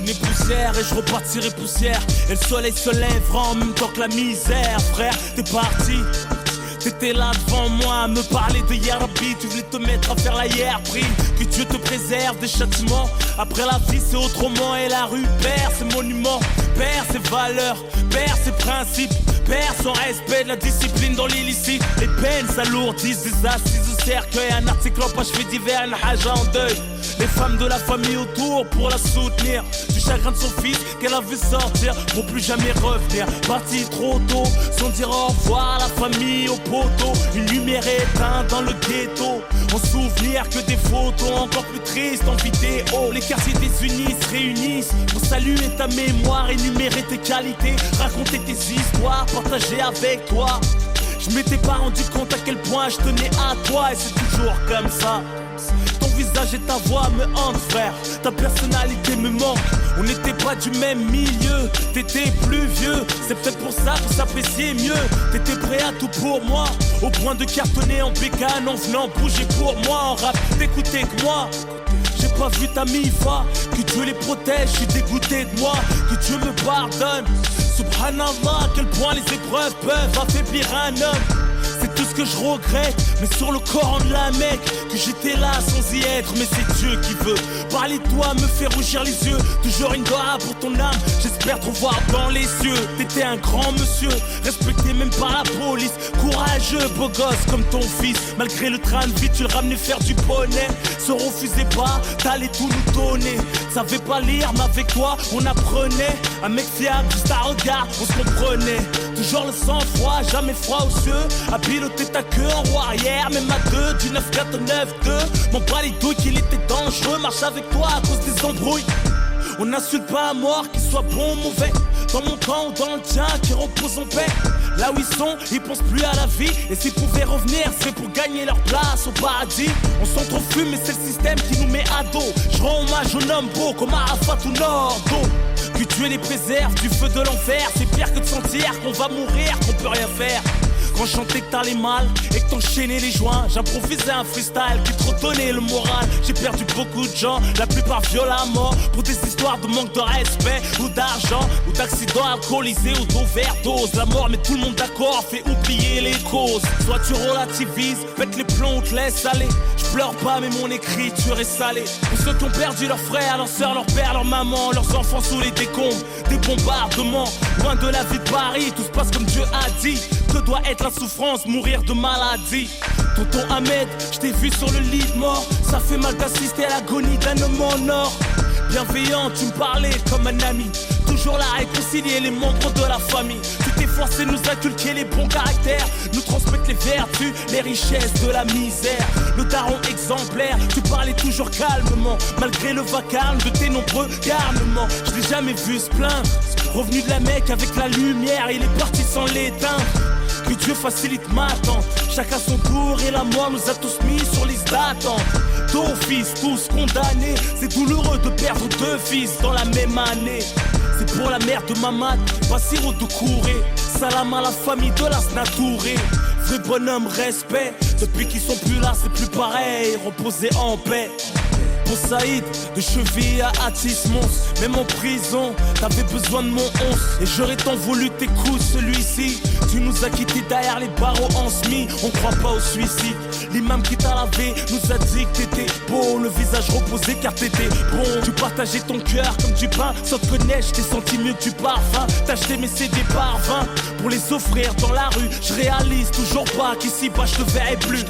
Une poussière et je repartirai poussière. Et le soleil se lèvera en même temps que la misère. Frère, t'es parti. T'étais là devant moi à me parler de Yarabi. Tu voulais te mettre à faire la hier prime. Que Dieu te préserve des châtiments. Après la vie c'est autrement. Et la rue perd ses monuments, perd ses valeurs, perd ses principes, perd son respect de la discipline dans l'illicite. Les peines s'alourdissent, des assises au cercueil. Un article en page fait divers, un haja en deuil. Les femmes de la famille autour pour la soutenir. Du chagrin de son fils qu'elle a vu sortir pour plus jamais revenir. Parti trop tôt sans dire au revoir à la famille, au poteau. Une lumière éteinte dans le ghetto. En souvenir que des photos encore plus tristes en vidéo. Les quartiers désunis se réunissent pour saluer ta mémoire, énumérer tes qualités, raconter tes histoires, partager avec toi. Je m'étais pas rendu compte à quel point je tenais à toi. Et c'est toujours comme ça. Ton visage et ta voix me hantent, frère. Ta personnalité me manque. On n'était pas du même milieu. T'étais plus vieux. C'est peut-être pour ça qu'on s'appréciait mieux. T'étais prêt à tout pour moi, au point de cartonner en bécane en venant bouger pour moi. En rap, t'écoutais que moi. J'ai pas vu ta mifa. Que Dieu les protège, je suis dégoûté de moi. Que Dieu me pardonne. Subhanallah, à quel point les épreuves peuvent affaiblir un homme. C'est tout ce que je regrette, mais sur le Coran de la Mecque, que j'étais là sans y être, mais c'est Dieu qui veut. Parler de toi me fait rougir les yeux. Toujours une doigt pour ton âme, j'espère te revoir dans les cieux. T'étais un grand monsieur, respecté même par la police. Courageux, beau gosse comme ton fils. Malgré le train de vie, tu le ramenais faire du poney. Se refusait pas, t'allais tout nous donner. Savais pas lire, mais avec toi, on apprenait. Un mec fiable, juste à regard, on se comprenait. Toujours le sang-froid, jamais froid aux yeux. À piloter ta queue en roue arrière, même à deux, du 9-4 9-2. Mon bras les douilles qu'il était dangereux. Marche avec toi à cause des embrouilles. On n'insulte pas à mort, qu'il soit bon ou mauvais. Dans mon camp ou dans le tien, qui repose en paix. Là où ils sont, ils pensent plus à la vie. Et s'ils pouvaient revenir, c'est pour gagner leur place au paradis. On s'entrefume, mais c'est le système qui nous met à dos. Je rends hommage aux hommes beaux comme Arafat ou Nordo. Que Dieu les préserve du feu de l'enfer. C'est pire que de sentir qu'on va mourir, qu'on peut rien faire. Quand je chantais que t'allais mal et que t'enchaînais les joints, j'improvisais un freestyle qui te redonnait le moral. J'ai perdu beaucoup de gens, la plupart violemment, pour des histoires de manque de respect ou d'argent, ou d'accidents alcoolisés ou d'overdose. La mort met tout le monde d'accord, fait oublier les causes. Soit tu relativises, pète les plombs ou te laisses aller. Je pleure pas mais mon écriture est salée. Pour ceux qui ont perdu leurs frères, leurs sœurs, leurs pères, leurs mamans, leurs enfants sous les décombres des bombardements. Loin de la vie de Paris, tout se passe comme Dieu a dit. Que doit être la souffrance, mourir de maladie. Tonton Ahmed, je t'ai vu sur le lit de mort. Ça fait mal d'assister à l'agonie d'un homme en or. Bienveillant, tu me parlais comme un ami. Toujours là à réconcilier les membres de la famille. Tu t'es forcé de nous inculquer les bons caractères, nous transmettre les vertus, les richesses de la misère. Le daron exemplaire, tu parlais toujours calmement, malgré le vacarme de tes nombreux garnements. Je l'ai jamais vu se plaindre. Revenu de la Mecque avec la lumière, il est parti sans l'éteindre. Que Dieu facilite ma attente. Chacun son tour et la mort nous a tous mis sur liste d'attente. D'office, tous condamnés. C'est douloureux de perdre deux fils dans la même année. C'est pour la mère de Mamad, Bassiro de Kouré. Salam à la famille de la Snatouré. Vrai bonhomme, respect. Depuis qu'ils sont plus là, c'est plus pareil. Reposer en paix. Pour Saïd, de cheville à Atis Mons. Même en prison, t'avais besoin de mon 11. Et j'aurais tant voulu t'écouter celui-ci. Tu nous as quittés derrière les barreaux en semi. On croit pas au suicide. L'imam qui t'a lavé nous a dit que t'étais beau. Le visage reposé car t'étais bon. Tu partageais ton cœur comme du pain. Sans te connaître, je t'ai senti mieux que du parfum. T'as acheté mes CD par 20 pour les offrir dans la rue. Je réalise toujours pas qu'ici bas je te verrai plus.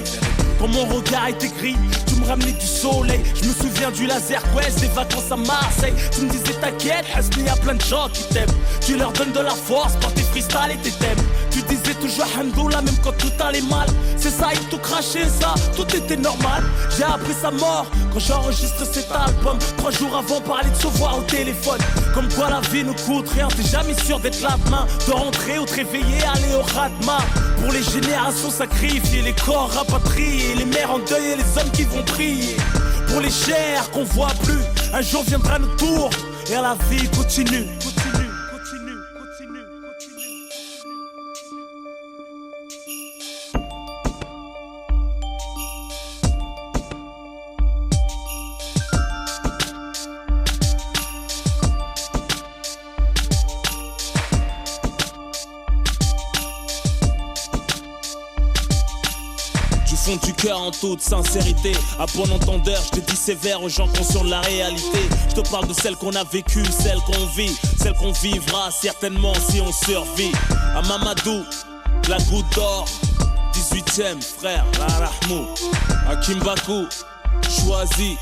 Quand mon regard était gris, tu me ramenais du soleil. Je me souviens du laser quest, des vacances à Marseille. Tu me disais t'inquiète, il y a plein de gens qui t'aiment. Tu leur donnes de la force par tes freestyles et tes thèmes. Tu disais toujours Hamdoullah même quand tout allait mal. C'est ça, il tout craché ça, tout était normal. J'ai appris sa mort quand j'enregistre cet album. 3 jours avant, parler de se voir au téléphone. Comme quoi la vie ne coûte rien, t'es jamais sûr d'être là demain. De rentrer ou te réveiller, aller au Khatma. Pour les générations sacrifiées, les corps rapatriés, les mères en deuil et les hommes qui vont prier. Pour les chairs qu'on voit plus, un jour viendra notre tour. Et la vie continue. fond du cœur en toute sincérité. À bon entendeur, je te dis sévère aux gens conscients de la réalité. Je te parle de celle qu'on a vécue, celle qu'on vit, celle qu'on vivra certainement si on survit. À Mamadou, la goutte d'or, 18ème frère, la Rahmou. À Kimbaku, choisi,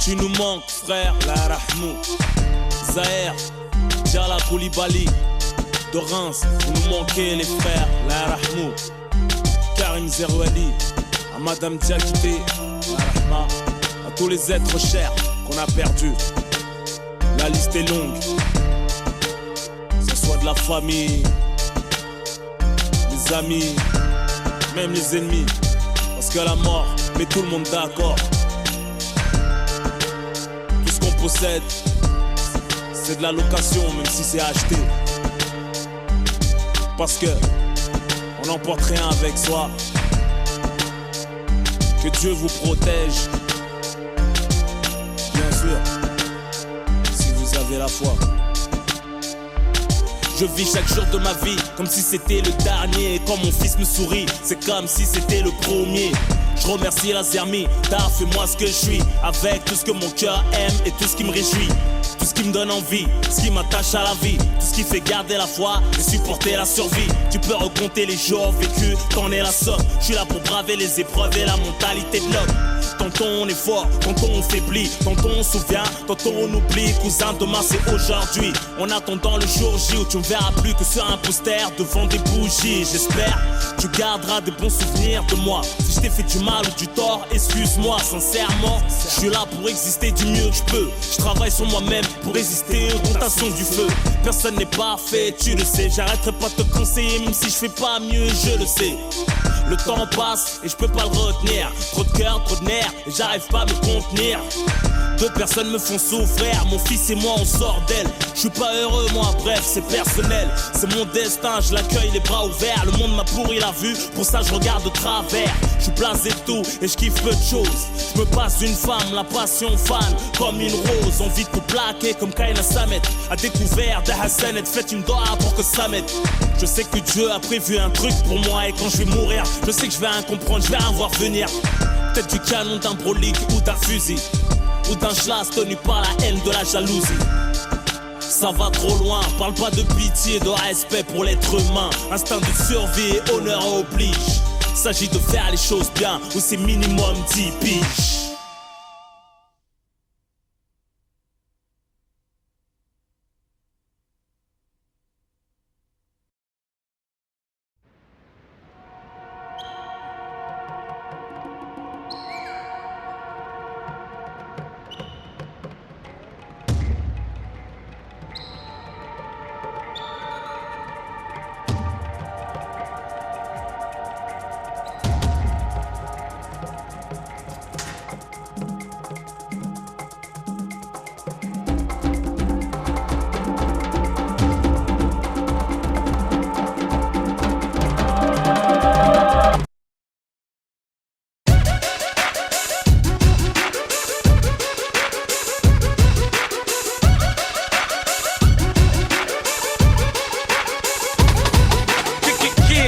tu nous manques frère, la Rahmou. Zahir, Djala Koulibaly, de Reims, vous nous manquez les frères, la Rahmou. Karim Zerouali, à Madame Diakité, la Rahma, à tous les êtres chers qu'on a perdus. La liste est longue, que ce soit de la famille, les amis, même les ennemis, parce que la mort met tout le monde d'accord. Tout ce qu'on possède, c'est de la location, même si c'est acheté. Parce que on n'emporte rien avec soi. Que Dieu vous protège, bien sûr, si vous avez la foi. Je vis chaque jour de ma vie comme si c'était le dernier. Et quand mon fils me sourit, c'est comme si c'était le premier. Je remercie la Zermi d'avoir fait moi ce que je suis, avec tout ce que mon cœur aime et tout ce qui me réjouit. Tout ce qui me donne envie, ce qui m'attache à la vie, tout ce qui fait garder la foi et supporter la survie. Tu peux recompter les jours vécus, t'en es la somme. Je suis là pour braver les épreuves et la mentalité de l'homme. Tantôt on est fort, tantôt on faiblit, tantôt on se souvient, tantôt on oublie. Cousin, demain c'est aujourd'hui. En attendant le jour J où tu me verras plus que sur un poster devant des bougies. J'espère que tu garderas des bons souvenirs de moi. Si je t'ai fait du mal ou du tort, excuse-moi sincèrement. Je suis là pour exister du mieux que je peux. Je travaille sur moi-même pour résister aux tentations du feu. Personne n'est parfait, tu le sais. J'arrêterai pas de te conseiller même si je fais pas mieux, je le sais. Le temps passe et je peux pas le retenir. Trop de cœur, trop de nerfs et j'arrive pas à me contenir. Deux personnes me font souffrir, mon fils et moi on sort d'elle. Je suis pas heureux moi, bref c'est personnel. C'est mon destin, je l'accueille les bras ouverts. Le monde m'a pourri la vue, pour ça je regarde de travers. Je suis blasé de tout et je kiffe peu de choses. Je me passe d'une femme, la passion fan, comme une rose. Envie de te plaquer comme Kaina Samet. À découvert de Hassan et fait une doigt pour que ça m'aide. Je sais que Dieu a prévu un truc pour moi. Et quand je vais mourir, je sais que je vais rien comprendre, je vais rien voir venir. Peut-être du canon d'un brolique ou d'un fusil, ou d'un schlass tenu par la haine de la jalousie. Ça va trop loin, parle pas de pitié, de respect pour l'être humain. Instinct de survie et honneur oblige. S'agit de faire les choses bien, ou c'est minimum 10 piges.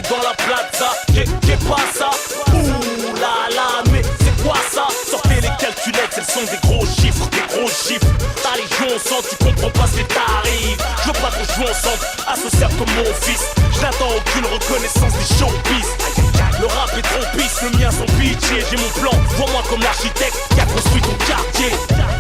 Dans la plaza, qu'est pas ça? Ouh là là, mais c'est quoi ça? Sortez les calculettes, elles sont des gros chiffres, des gros chiffres. Ta légion sang, tu comprends pas ce qui t'arrive. Je veux pas qu'on joue ensemble, associable comme mon fils. Je n'attends aucune reconnaissance des showbiz. Le rap est trop pisse, le mien sans pitié. J'ai mon plan, vois-moi comme l'architecte qui a construit ton quartier.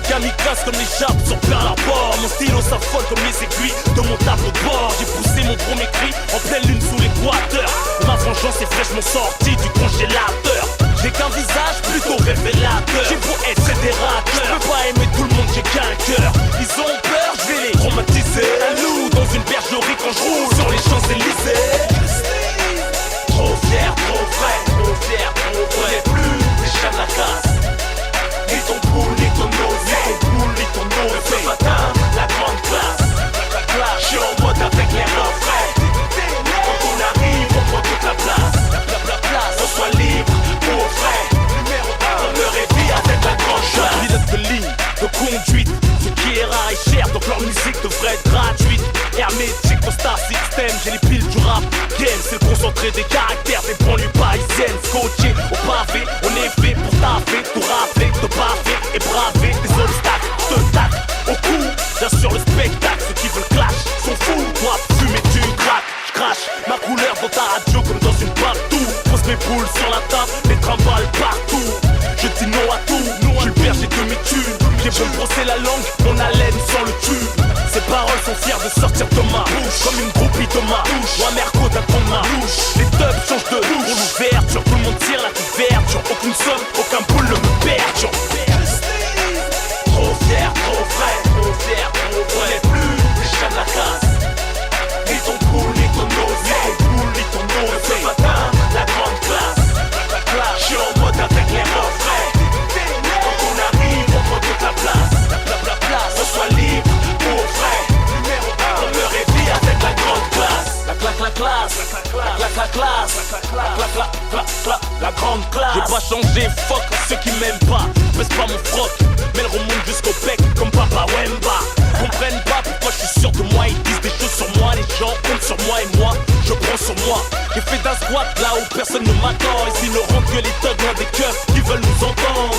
Kamikaze comme les jappes sur Pearl Harbor. Mon stylo s'affole comme les aiguilles de mon tableau de bord. J'ai poussé mon premier cri en pleine lune sous l'équateur. Ma vengeance est fraîchement sortie du congélateur. J'ai qu'un visage plutôt révélateur. J'ai beau être fédérateur, je peux pas aimer tout le monde, j'ai qu'un cœur. Ils ont peur, je vais les traumatiser. Un loup dans une bergerie quand je roule sur les Champs-Élysées. Trop fier, trop vrai, trop fier, trop vrai. Plus les chats de la casse. Ni ton poule, ni ton nausée. Ni ton poule, ni ton nausée. Ce matin, la grande classe. Je suis en mode avec les refrains. Quand on arrive, on prend toute la place. On soit libre, pour vrai. Numéro 1, on me réveille avec la grande chasse. Pilote de ligne, de conduite. Ce qui est rare et cher, donc leur musique devrait être gratuite. Hermétique au Star System, j'ai les piles du rap game. c'est le concentré des caractères des banlieues parisiennes. Scotché au pavé, on est fait pour taffer, tout rafler, te baffer et braver des obstacles. Te tac au cou, bien sûr le spectacle. Ceux qui veulent clash sont fous. Toi fumer tu craques, j'crache ma couleur dans ta radio comme dans une partout. Pose mes boules sur la table, les trimballes partout. Je dis non à tout, j'suis le berger de mes thunes. J'ai beau me brosser la langue, mon haleine sans le tube. Ces paroles sont fières de sortir de ma bouche, comme une groupie de ma bouche. Moi Merco d'un ton de ma bouche. Les dubs changent de pour l'ouverture, tout le monde tire la couverture. Aucune somme, aucun boule ne me perturbe. Trop fier, trop frais, trop fier, trop vrai. Plus les chats de la casse. Ni ton cool, ni ton osé. Ni ton cool, ni ton osé. Ce matin, la grande classe. J'suis en mode avec les refrains. Quand on arrive, on prend toute la place. On soit libre, pour vrai. Numéro 1, on me réveille avec la grande classe. La classe, la classe, la grande classe. J'ai pas changé, fuck ceux qui m'aiment pas. Baisse pas mon froc, mais elle remonte jusqu'au bec comme Papa Wemba. Comprennent pas pourquoi je suis sûr de moi. Ils disent des choses sur moi, les gens comptent sur moi et moi, je prends sur moi. J'ai fait d'un squat là où personne ne m'attend. Ici ne rentre que les thugs loin des keufs qui veulent nous entendre.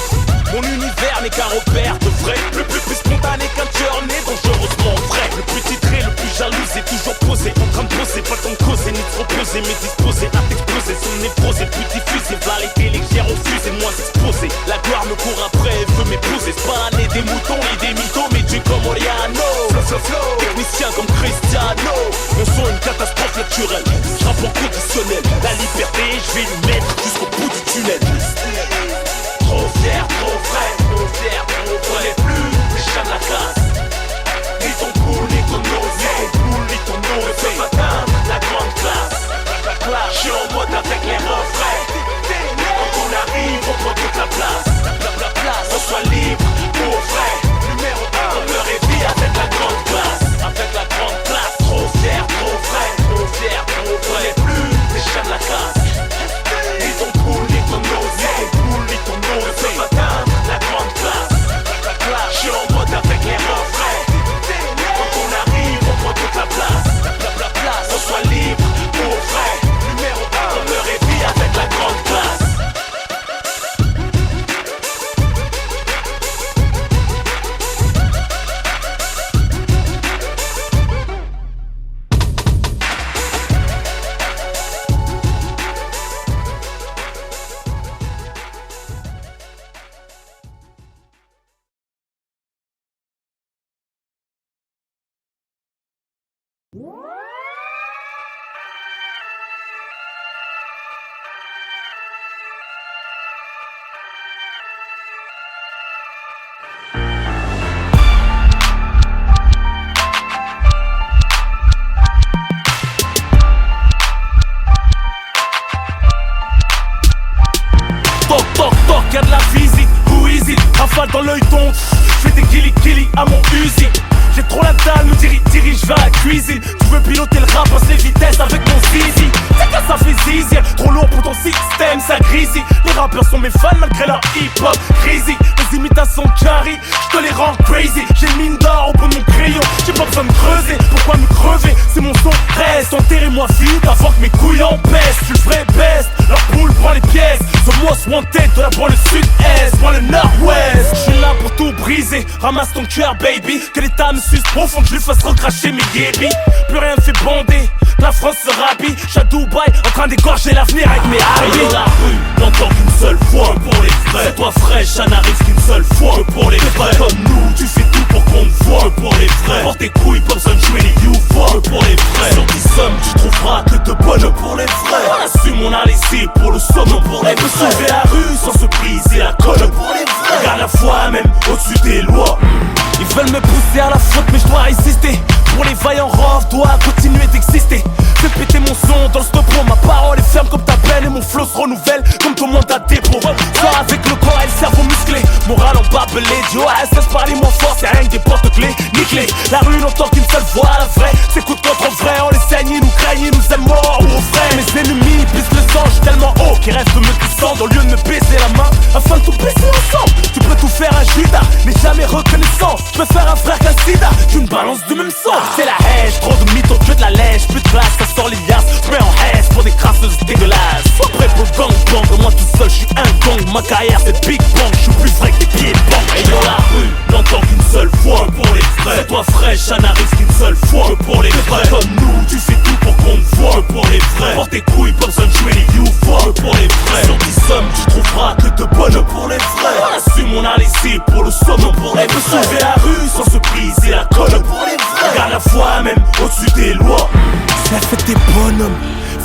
Mon univers n'est qu'un repère de vrai. Plus spontané qu'un tueur né dangereusement vrai. Le plus titré, le plus jaloux, c'est toujours posé. En train de poser, pas le temps de causer, ni de se reposer. Mais disposé à t'exploser, son névrosé. Plus diffusé, va les télé que j'ai refusé, moins exposé. La gloire me court après, elle veut m'épouser. C'est pas l'année des moutons et des mythos, mais Dieu comme Oriano. Flow, technicien comme Cristiano. Mon son une catastrophe naturelle. J'rappe en conditionnel. La liberté, je vais lui mettre jusqu'au bout du tunnel. Trop fier, trop frais, trop fier, trop vrai. Plus les chats de la casse. Ni ton cool, ni ton osé. Ni ton cool, ni ton osé. Ce matin, la grande classe. J'suis en mode avec les refrains. Quand on arrive, on prend toute la place. On soit libre, pour vrai. Numéro 1, on me réveille avec la grande classe. Avec la grande classe. Trop fier, trop frais, trop fier, trop vrai. Plus les chats de la casse. Ni ton cool, ni ton osé. Ni ton cool, ni ton osé. Ce matin, la grande classe. J'suis en mode avec les refrains. Quand on arrive, on prend toute la place. On soit libre, pour vrai. Numéro 1, on me réveille avec la grande classe. Y'a de la visite, who is it? Rafale dans l'œil tonte, j'fais des killy à mon usine. J'ai trop la dalle, me dirige vers la cuisine. Tu veux piloter le rap, passe les vitesses avec mon zizi. C'est que ça fait zizi, trop lourd pour ton système, ça grésille. Les rappeurs sont mes fans malgré leur hip-hop crazy. Les imitations carry, j'te les rends crazy. J'ai une mine d'or au bout de mon crayon, j'ai pas besoin de creuser. Pourquoi me crever? C'est mon son, reste. Enterrez-moi vite avant que mes couilles en pèsent. J'suis le vrai best, leur poule prend les pièces. The most wanted de la banlieue sud-est, moi le nord-ouest. J'suis là pour tout briser, ramasse ton cœur baby. Que l'état me suce profond, que je lui fasse recracher mes guébis. Plus rien me fait bander, la France se rhabille. J'suis à Dubaï, en train d'égorger l'avenir avec mes habits. Dans la rue, n'entends qu'une seule fois. Je pour les vrais, c'est toi fraîche, ça n'arrive qu'une seule fois. Je pour les vrais, pas comme nous, tu fais tout pour qu'on te voit. Je pour les vrais, porte tes couilles, pas besoin de jouer les you-voix. Je pour les vrais, sur 10 sommes, tu trouveras que de bonnes. Je pour les vrais, on assume, on a laissé pour le somme. Je pour les vrais, sauver la rue sans se briser la colle. Je pour les vrais, regarde la foi même au-dessus des lois. Ils veulent me pousser à la faute mais je dois résister. Pour les vaillants rofs, doit continuer d'exister. Fais péter mon son dans le stop-pro. Ma parole est ferme comme ta peine et mon flow se renouvelle comme ton mandat dépôt. Sors avec le corps et le cerveau musclé. Moral en barbelé, du OSS parler moins fort. C'est rien que des porte-clés, nickelés. La rue n'entend qu'une seule voix, la vraie. C'est coup de contre vrai, on les saigne, ils nous craignent, ils nous aiment morts ou au frais. Mes ennemis pissent le sang, j'suis tellement haut qu'ils restent me descendre au lieu de me baiser la main afin de tout baisser ensemble. Tu peux tout faire un Judas, mais jamais reconnaissant. Je peux faire un frère qu'un sida, qu'une balance du même sang. C'est la haine, trop de mythos, que de la lèche. Plus de place, ça sort les liasses. J'mets en haisse pour des crasseuse dégueulasse. Sois prêt pour le gang, moi tout seul, j'suis un gang. Ma carrière c'est Big Bang, j'suis plus vrai que des pieds de banque. Et dans la rue, n'entends qu'une seule fois, pour les vrais. C'est toi fraîche, ça n'arrive qu'une seule fois, pour les vrais. Comme nous, tu fais tout pour qu'on te voit, pour les vrais. Porte tes couilles, pas besoin de jouer les YouForce, pour les vrais. Sur 10 sommes, tu trouveras que de bonnes pour les vrais. Assume, on a laissé pour le somme, pour les vrais. Elle peut sauver la rue sans se briser la colle, pour les vrais. Garde la foi même au-dessus des lois. Ça fait tes bonhommes,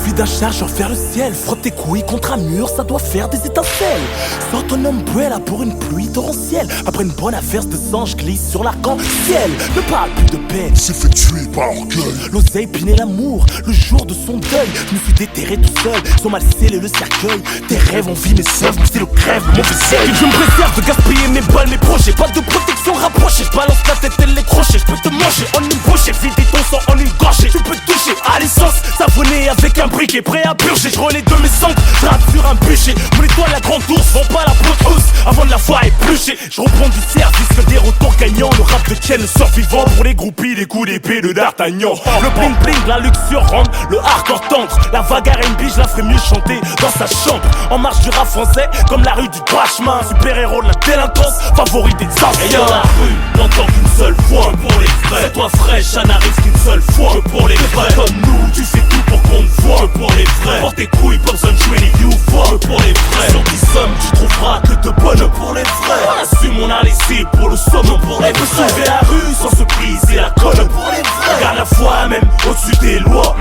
fille d'un chargeur vers le ciel. Frotte tes couilles contre un mur, ça doit faire des étincelles. Sors ton umbrella pour une pluie torrentielle. Après une bonne averse de sang, je glisse sur l'arc-en-ciel. Ne parle plus de paix, s'est fait tuer par orgueil. L'oseille pinait l'amour, le jour de son deuil. Je me suis déterré tout seul, ils ont mal scellé le cercueil. Tes rêves ont vie, mes sèvres, c'est le crève, mon vaisselle. Je me préserve de gaspiller mes balles, mes projets. Pas de protection rapprochée, je balance la tête et les crochets. Je peux te manger en une bouchée, vider ton sang en une gorgée. Tu peux toucher à l'essence, savonner avec un briquet. Prêt à purger, je relais de mes cendres, je rate sur un bûcher. Mon étoile la grande ours, vends pas la peau de housse avant de la voir éplucher. Je reprends du service que des retours gagnants. Le rap de Ken, le survivant pour les groupies, les coups d'épée de D'Artagnan. Le bling bling, la luxure rentre, le hardcore tendre. La vague R&B, je la ferai mieux chanter dans sa chambre. En marche du rap français, comme la rue du Bachman. Super héros de la délinquance, favori des anciens. Et dans la rue, n'entends qu'une seule fois, pour les vrais. C'est toi fraîche, ça n'arrive qu'une seule fois, pour les vrais. Comme nous, tu fais tout pour qu'on te voit, pour les vrais. Porte tes couilles, pas besoin de jouer les YouForce, pour les vrais. Sur 10 sommes, tu trouveras que de bonnes pour les vrais. Assume, on a laissé pour le somme, pour les vrais. Sauver la rue sans se briser la colle, pour les vrais. Garde la foi même au-dessus des lois.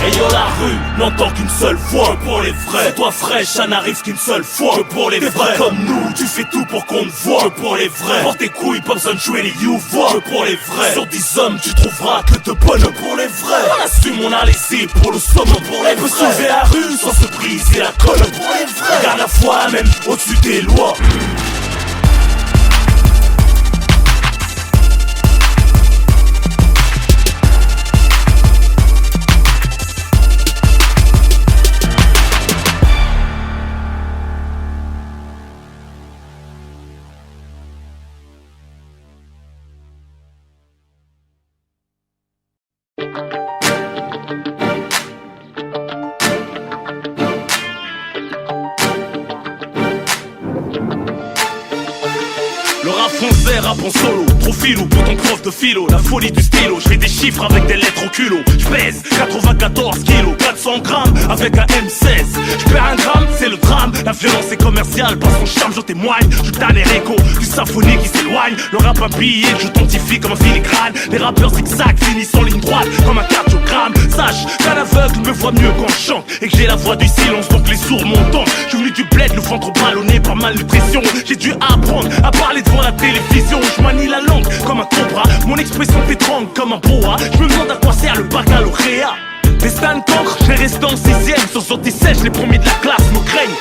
Et yo la rue, n'entend qu'une seule fois, pour les vrais. C'est toi fraîche, ça n'arrive qu'une seule fois, pour les vrais. Comme nous, tu fais tout pour qu'on te voit, pour les vrais. Porte tes couilles, pas besoin de jouer les YouForce, pour les vrais. Sur 10 hommes, tu trouveras que de bonnes pour les vrais. Assume, on a laissé pour le somme, pour les vrais. Sauver la rue sans se briser la colle, pour les vrais. Garde la foi même au-dessus des lois. Le rap français, rap en solo, trop filou pour ton prof de philo. La folie du stylo, je fais des chiffres avec des lettres au culot. Je pèse 94 kilos, 400 grammes avec un M16. Je perds un gramme, c'est le drame. La violence est commerciale, par son charme j'en témoigne. Je tanne les réco, du symphonie qui s'éloigne. Le rap habillé, je t'entifie comme un filigrane. Les rappeurs zigzag finissent en ligne droite comme un cardiogramme. Sache qu'un aveugle me voit mieux quand je chante et que j'ai la voix du silence, donc les sourds m'entendent. Je suis venu du bled, le ventre ballonné par malnutrition. J'ai dû apprendre à parler devant la télévision. Je manie la langue comme un cobra, mon expression t'étrangle comme un boa. Je me demande à quoi sert le baccalauréat. Destin de cancre, je resté en 6ème. Sur sortie sèche, les premiers de la classe me craignent.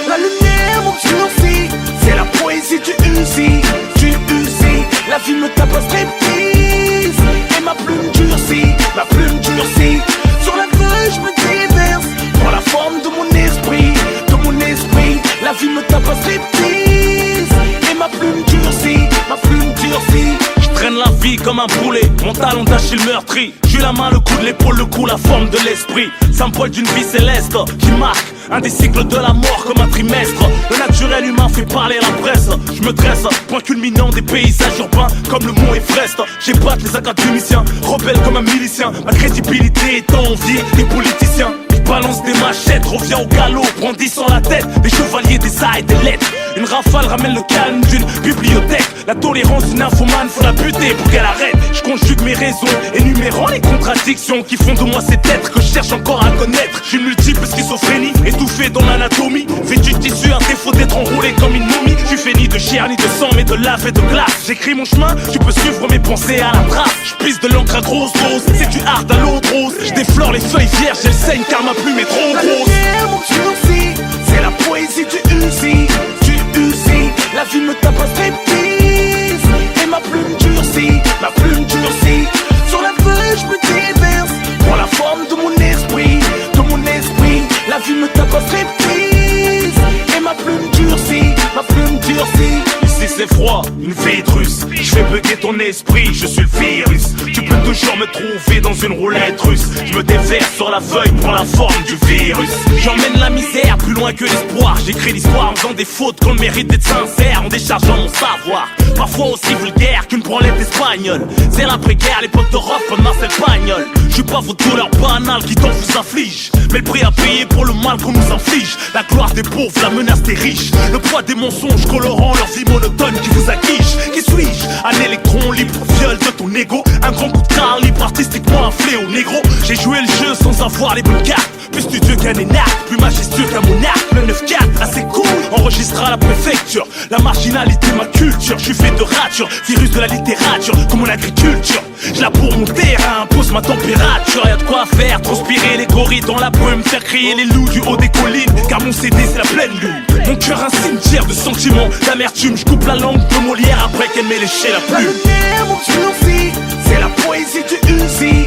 La lumière m'obscurcit, c'est la poésie du Uzi. Du Uzi, la vie me tape à striptease. Et ma plume durcit, ma plume durcit. Sur la feuille je me déverse, prends la forme de mon esprit. De mon esprit, la vie me tape à striptease. Et ma plume durcit, ma plume durcit. Je traîne la vie comme un boulet, mon talon d'Achille meurtri. J'ai la main, le coup de l'épaule, le cou, la forme de l'esprit. Symbole d'une vie céleste qui marque un des cycles de la mort comme un trimestre. Le naturel humain fait parler la presse. Je me dresse, point culminant des paysages urbains comme le mont Everest. J'épate les académiciens, rebelle comme un milicien. Ma crédibilité est enviée des politiciens. Balance des machettes, reviens au galop, brandissant la tête, des chevaliers, des A et des lettres. Une rafale ramène le calme d'une bibliothèque. La tolérance d'une infomane, faut la buter pour qu'elle arrête. Je conjugue mes raisons, énumérant les contradictions qui font de moi cet être que je cherche encore à connaître. J'ai une multiple schizophrénie, étouffée dans l'anatomie. Vêtu de tissu, un défaut d'être enroulé comme une momie. Je suis fait ni de chair, ni de sang, mais de lave et de glace. J'écris mon chemin, tu peux suivre mes pensées à la trace. Je pisse de l'encre à grosse dose, c'est du hard à l'eau de rose. Je déflore les feuilles vierges, elles saignent car ma plume est trop La grosse. lumière m'obscurcit, c'est la poésie du Uzi. Du Uzi, la vie me tape à striptease. Et ma plume durcit, ma plume durcit. Sur la feuille je me déverse, prends la forme de mon esprit. De mon esprit, la vie me tape à striptease. Et ma plume durcit, ma plume durcit. Ici c'est froid, une vie de russe. Je fais bugger ton esprit, je suis le virus. Tu peux toujours me trouver dans une roulette russe. Je me déverse sur la feuille, prends la forme du virus. J'emmène la misère plus loin que l'espoir. J'écris l'histoire en faisant des fautes qu'on mérite d'être sincère, en déchargeant mon savoir. Parfois aussi vulgaire qu'une branlette espagnole. C'est l'après-guerre, l'époque de rock comme Marcel Pagnol. Je suis pas vos douleurs banales qui t'en vous affligent, mais le prix à payer pour le mal qu'on nous inflige. La gloire des pauvres, la menace des riches. Le poids des mensonges colorant leurs vies monotones qui vous acquichent. Qui suis-je? Un électron libre, viol de ton ego. Un grand coup de calibre, artistiquement un fléau négro. J'ai joué le jeu sans avoir les bonnes cartes. Plus studieux qu'un énarque, plus majestueux qu'un monarque. Le 9-4, assez cool, enregistre à la préfecture. La marginalité, ma culture, je suis fait de rature. Virus de la littérature, comme mon agriculture. Je laboure mon terrain, impose ma température. Y'a de quoi faire, transpirer les gorilles dans la brume, faire crier les loups du haut des collines. Car mon CD c'est la pleine lune. Mon cœur un cimetière de sentiments, d'amertume. Je coupe la langue de Molière après qu'elle m'ait léché la plume. La lumière m'obscurcit, c'est la poésie du Uzi.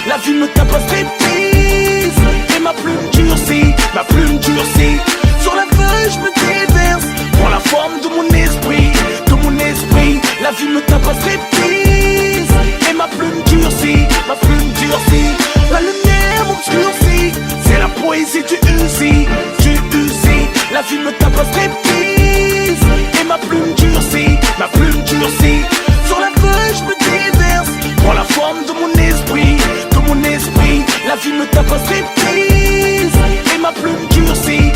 La vie me tabasse les prises et ma plume durcit, Sur la feuille je me déverse, prends la forme de mon esprit, La vie me tabasse les prises et ma plume durcit, La lumière m'obscurcit, c'est la poésie du Uzi. La vie me tabasse les prises et ma plume durcit, Sur la feuille je me déverse, prends la forme de mon esprit, La vie me tabasse les prises et ma plume durcit,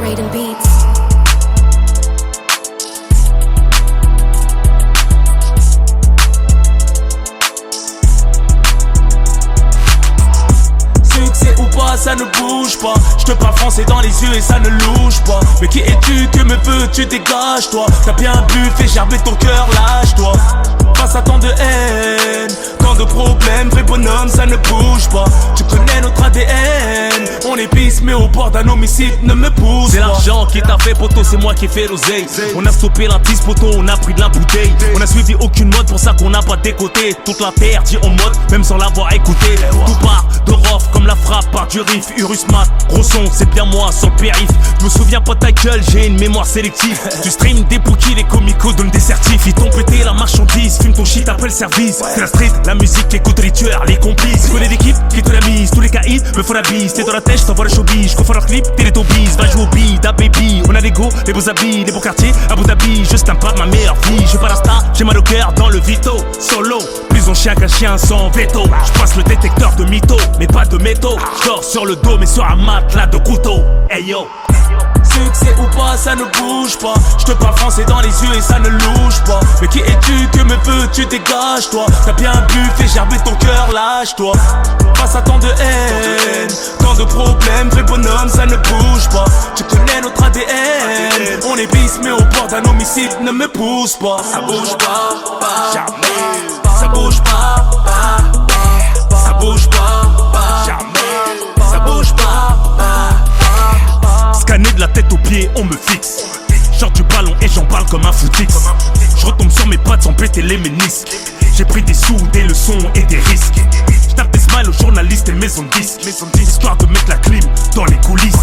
Raiden Beats. Succès ou pas, ça ne bouge pas. Je te parle français dans les yeux et ça ne louche pas. Mais qui es-tu, que me veux-tu, dégage-toi. T'as bien bu, fais gerber ton cœur, lâche-toi. Face à tant de haine, tant de problèmes, vrai bonhomme, ça ne bouge pas. Tu connais notre ADN, on est pisse mais au bord d'un homicide, ne me pousse. C'est l'argent qui t'a fait poteau, c'est moi qui fais l'oseille. On a stoppé la tisse poteau, on a pris de la bouteille. On a suivi aucune mode, pour ça qu'on n'a pas décoté. Toute la terre dit en mode, même sans l'avoir écouté. Tout part de rof comme la frappe par du riff. Urus mat, gros son, c'est bien moi sans le périph. Je me souviens pas de ta gueule, j'ai une mémoire sélective. Tu stream des bookies, les comicos donnent des certifs. Ils t'ont pété la marchandise, fume ton shit après le service. C'est la street, la musique, les coups de ritueurs, les complices. Je connais l'équipe qui te la mise, tous les caïds me font la bise. T'es dans la tête, j't'envoie le showbiz. J'confond leur clip, t'es les tobies. Va jouer au beat, da baby. On a les go, les beaux habits, les beaux quartiers. Abu Dhabi, juste un pas de ma meilleure vie. J'suis pas la star, j'ai mal au cœur dans le Vito. Solo, plus on chien qu'un chien sans veto. J'passe le détecteur de mytho, mais pas de métaux. J'dors sur le dos, mais sur un matelas de couteau. Hey yo. Succès ou pas, ça ne bouge pas. Je te parle français dans les yeux et ça ne louche pas. Mais qui es-tu, que me veux-tu, dégage-toi. T'as bien bu, fais gerber ton cœur, lâche-toi. Face à tant de haine, tant de problèmes, vrai bonhomme, ça ne bouge pas. Tu connais notre ADN, on est bis mais au bord d'un homicide, ne me pousse pas. Ça bouge pas, jamais. Ça bouge pas, ça bouge pas, jamais. Ça bouge pas. Scanner de la tête aux pieds, on me fixe. Genre du ballon et j'en parle comme un footix. Je retombe sur mes pattes sans péter les ménisques. J'ai pris des sous, des leçons et des risques. J'tape des smiles aux journalistes et maisons de disques. Histoire de mettre la clim dans les coulisses.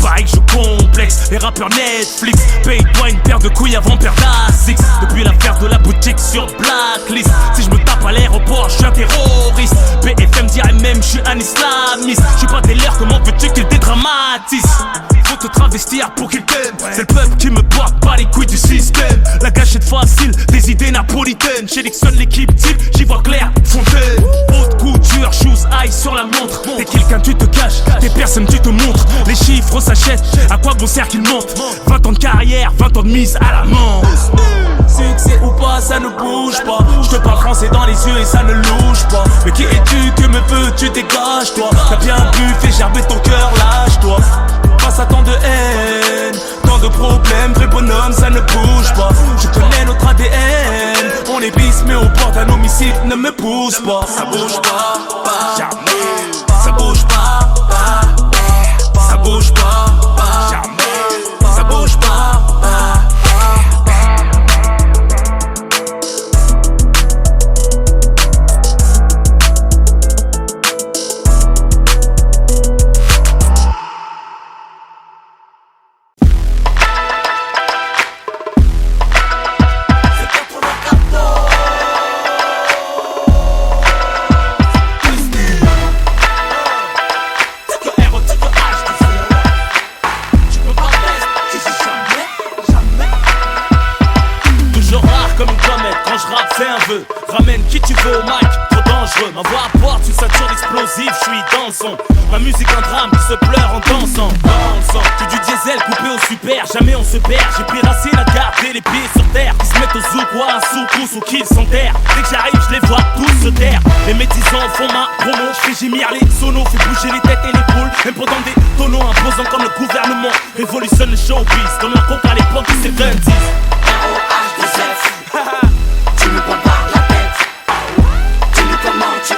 Pareil que je complexe, les rappeurs Netflix. Paye-toi une paire de couilles avant perdre la six. Depuis l'affaire de la boutique sur Blacklist. Si je me tape à l'aéroport, je suis un terroriste. BFM dirait même je suis un islamiste. Je suis pas des leurs, comment veux-tu qu'il dédramatise? Faut te travestir pour qu'il t'aime. C'est le peuple qui me porte pas les couilles du système. La gâchette facile, des idées napolitaines. J'électionne l'équipe type, j'y vois clair, fontaine. Haute couture, shoes, high sur la montre. T'es quelqu'un, tu te caches, t'es personne, tu te montres. Les chiffres s'achètent, à quoi bon sert qu'ils montent? 20 ans de carrière, 20 ans de mise à la main. Succès ou pas, ça ne bouge pas. Je te parle français dans les yeux et ça ne louche pas. Mais qui es-tu, que me veux-tu, dégage-toi. T'as bien bu, fais gerber ton cœur, lâche-toi. Face à tant de haine, tant genre de problème, vrai bonhomme, ça ne bouge pas. Je connais notre ADN, on est bis mais on porte un homicide, ne me pousse pas. Ça bouge pas, jamais. Ça bouge pas, ça bouge pas, jamais. Ça bouge pas. Ramène qui tu veux au mic, trop dangereux. Ma voix apporte une ceinture explosive, je suis dans le son. Ma musique un drame qui se pleure en dansant. Que du diesel coupé au super, jamais on se perd. J'ai pris racine à garder les pieds sur terre. Qui se mettent au zouk ou à un soukous ou qu'ils s'enterrent. Dès que j'arrive je les vois tous se taire. Les médisants font ma promo, je fais gémir les sonos. Fais bouger les têtes et les boules, même pendant des tonneaux imposants comme le gouvernement. Révolutionne le showbiz, comme un coq à l'époque du 70s. R.O.H.D.Z. Tu me prends par la tête. Dis-nous comment tu es.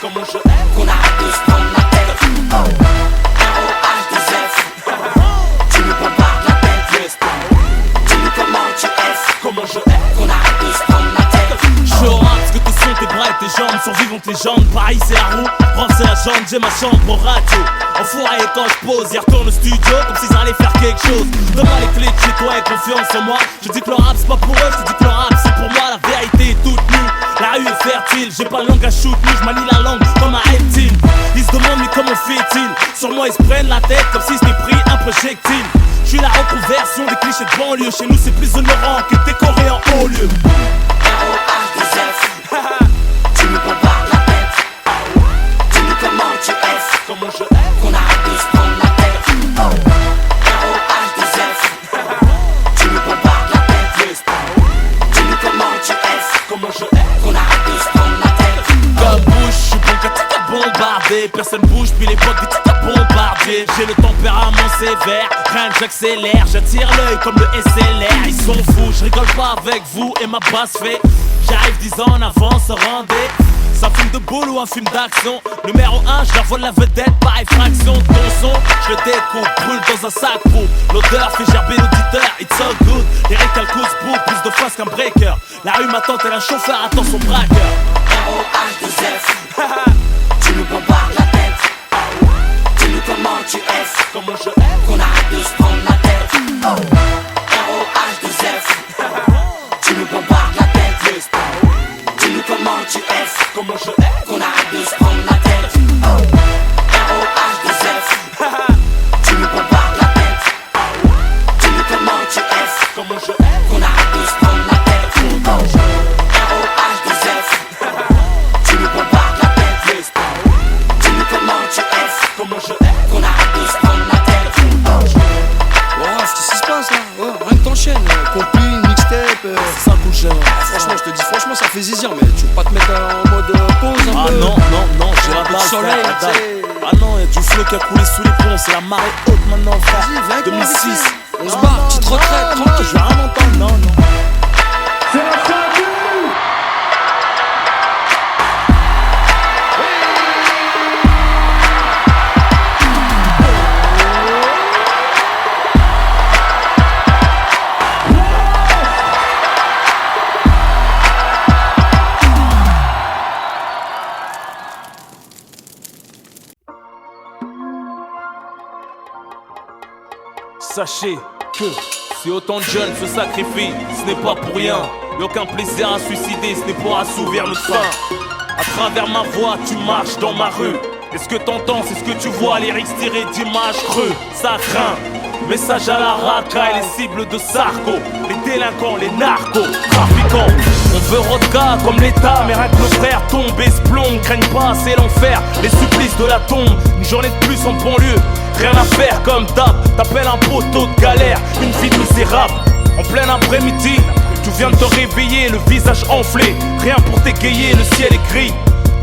Comment je aime. Qu'on arrête de se prendre la tête. R.O.H.D.Z. Tu me prends par la tête. Dis-nous comment tu es. Comment je aime. Qu'on arrête de se prendre la tête. Je rate ce que tes sons, tes bras et tes jambes. Survivantes légendes, Paris c'est la roue. Rome c'est la jambe, j'ai ma chambre au radio. Enfoiré quand je pose, y retourne au studio comme s'ils allaient faire quelque chose. Donne-moi les clés de chez toi et confiance en moi. Je dis que le rap c'est pas pour eux, je dis que le rap c'est pour moi. La vérité est toute nue, la rue est fertile. J'ai pas la langue à shoot, je manie la langue comme un reptile. Ils se demandent mais comment fait-il. Sur moi ils se prennent la tête comme si c'était pris un projectile. Je suis la reconversion des clichés de banlieue. Chez nous c'est plus honorant que décoré en haut lieu. R.O.H.D.Z. Tu me prends par la tête. Dis-nous comment tu es. Comment je aime. Qu'on arrête de se prendre la tête. R.O.H.D.Z. Tu me prends par la tête. Dis-nous comment tu es. Comment je aime. Qu'on arrête de se prendre la tête. Comme bouche, je suis bon qu'à tout à bombarder. Personne bouge, puis l'époque des tout à bombarder. J'ai le tempérament sévère, rien que j'accélère. J'attire l'œil comme le SLR. Ils sont fous, je rigole pas avec vous et ma basse fait. J'arrive 10 ans en avance, rendez. C'est un film de boule ou un film d'action. Numéro 1, je leur vole la vedette par effraction. Ton son, je le découpe, brûle dans un sac pour. L'odeur fait gerber l'auditeur, it's so good. Les récalcous bout, plus de face qu'un breaker. La rue m'attend tel un chauffeur attend son braqueur. R.O.H.D.Z. Tu me prends par la tête. Dis-nous comment tu es. Comment je aime. Qu'on arrête de se prendre la tête. R.O.H.D.Z. Tu me prends par la tête. Dis-nous comment tu es. Comment je aime. Qu'on arrête de se prendre la tête. R.O.H.D.Z. Tu me prends par la tête. Dis-nous comment tu es. Comment je aime. Qu'on arrête de se prendre la tête. R.O.H.D.Z. Tu me prends par la tête. Dis-nous comment tu es. Comment je aime. Qu'on arrête de se prendre la tête. Oh, qu'est-ce qui se passe là? Oh, rien que t'enchaînes, compil, mixtape. C'est ça cool, j'aime. Franchement, je te dis, franchement, ça fait zizir, mais tu veux pas te mettre en mode pause un Ah peu? non, j'ai la base, soleil, frère, la dalle. t'sais. Ah non, y'a du flot qui a coulé sous les ponts, c'est la marée haute maintenant, frère. Vas-y, viens avec moi, 2006. vite fait. On se barre, petite retraite, tranquille. Je vais rien entendre, non. Sachez que si autant de jeunes se sacrifient, ce n'est pas pour rien. Y'a aucun plaisir à suicider, ce n'est pour assouvir le faim. À travers ma voix, tu marches dans ma rue. Et ce que t'entends, c'est ce que tu vois, les lyrics tirés d'images crues. Ça craint, message à la racaille, les cibles de Sarko, les délinquants, les narcos, trafiquants. On veut Rodka comme l'État, mais rien que nos frères tombent et se plombent. Craignent pas, c'est l'enfer, les supplices de la tombe. Une journée de plus en banlieue, rien à faire comme d'hab. T'appelles un poteau de galère, une vie misérable. En plein après-midi, tu viens de te réveiller, le visage enflé. Rien pour t'égayer, le ciel est gris.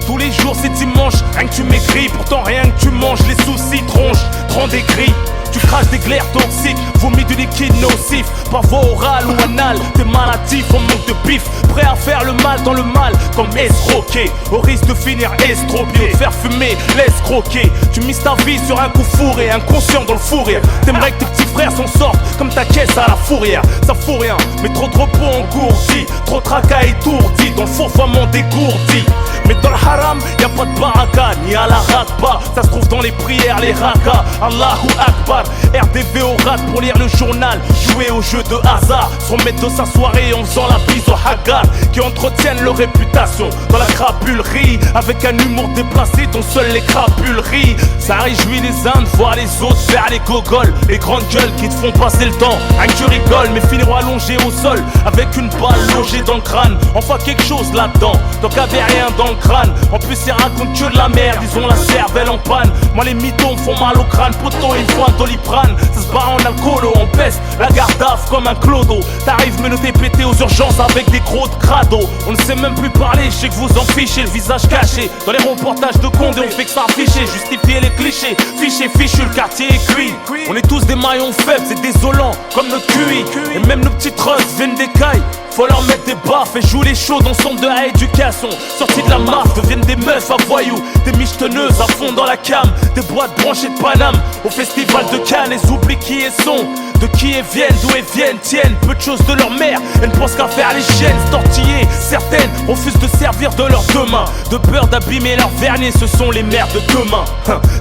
Tous les jours c'est dimanche, rien que tu m'écris. Pourtant rien que tu manges, les soucis tronchent, te rendent aigri. Tu craches des glaires toxiques, vomis du liquide nocif. Par voie orale ou anale, t'es malatif, on manque de pif. Prêt à faire le mal dans le mal, comme escroquer. Au risque de finir estropié, faire fumer, laisse croquer. Tu mises ta vie sur un coup fourré, inconscient dans le fou rire. T'aimerais que tes petits frères s'en sortent, comme ta caisse à la fourrière. Ça fout rien, mais trop de repos engourdi, trop de tracas étourdis, dans le fourvoiement dégourdi. Mais dans le haram, y'a pas de baraka, ni à la rakba. Ça se trouve dans les prières, les rakas. Allahu Akbar, RDV au rat pour lire le journal, jouer au jeu de hasard, se remettre de sa soirée en faisant la bise aux haggard qui entretiennent leur réputation dans la crapulerie, avec un humour déplacé dont seuls les crapules rient. Ça réjouit les uns de voir les autres faire les gogoles, les grandes gueules qui te font passer le temps. Un que tu rigoles mais finiront allongés au sol avec une balle logée dans le crâne. Enfin quelque chose là-dedans, donc avait rien dans le crâne. En plus ils racontent que de la merde, ils ont la cervelle en panne. Moi les mythos me font mal au crâne, poteau il faut un doliprane. Ça se barre en alcoolo, on peste la gardaf comme un clodo. T'arrives menotté pété aux urgences avec des gros de crado. On ne sait même plus parler, je sais que vous en fichez le visage caché. Dans les reportages de Condé on fait que ça afficher, justifier les clichés. Fiché, fichu, le quartier est cuit. On est tous des maillons faibles, c'est désolant comme notre QI. Et même nos petites rosses viennent des cailles. Faut leur mettre des baffes et jouer les shows dans son de rééducation. Sortis de la marque, deviennent des meufs à voyous, des michetonneuses à fond dans la cam, des boîtes branchées de Paname au festival de Cannes. Elles oublient qui elles sont, de qui elles viennent, d'où elles viennent, tiennent peu de choses de leur mère. Elles ne pensent qu'à faire les chiennes, se tortiller. Certaines refusent de servir de leurs deux mains, de peur d'abîmer leur vernis, ce sont les mères de demain.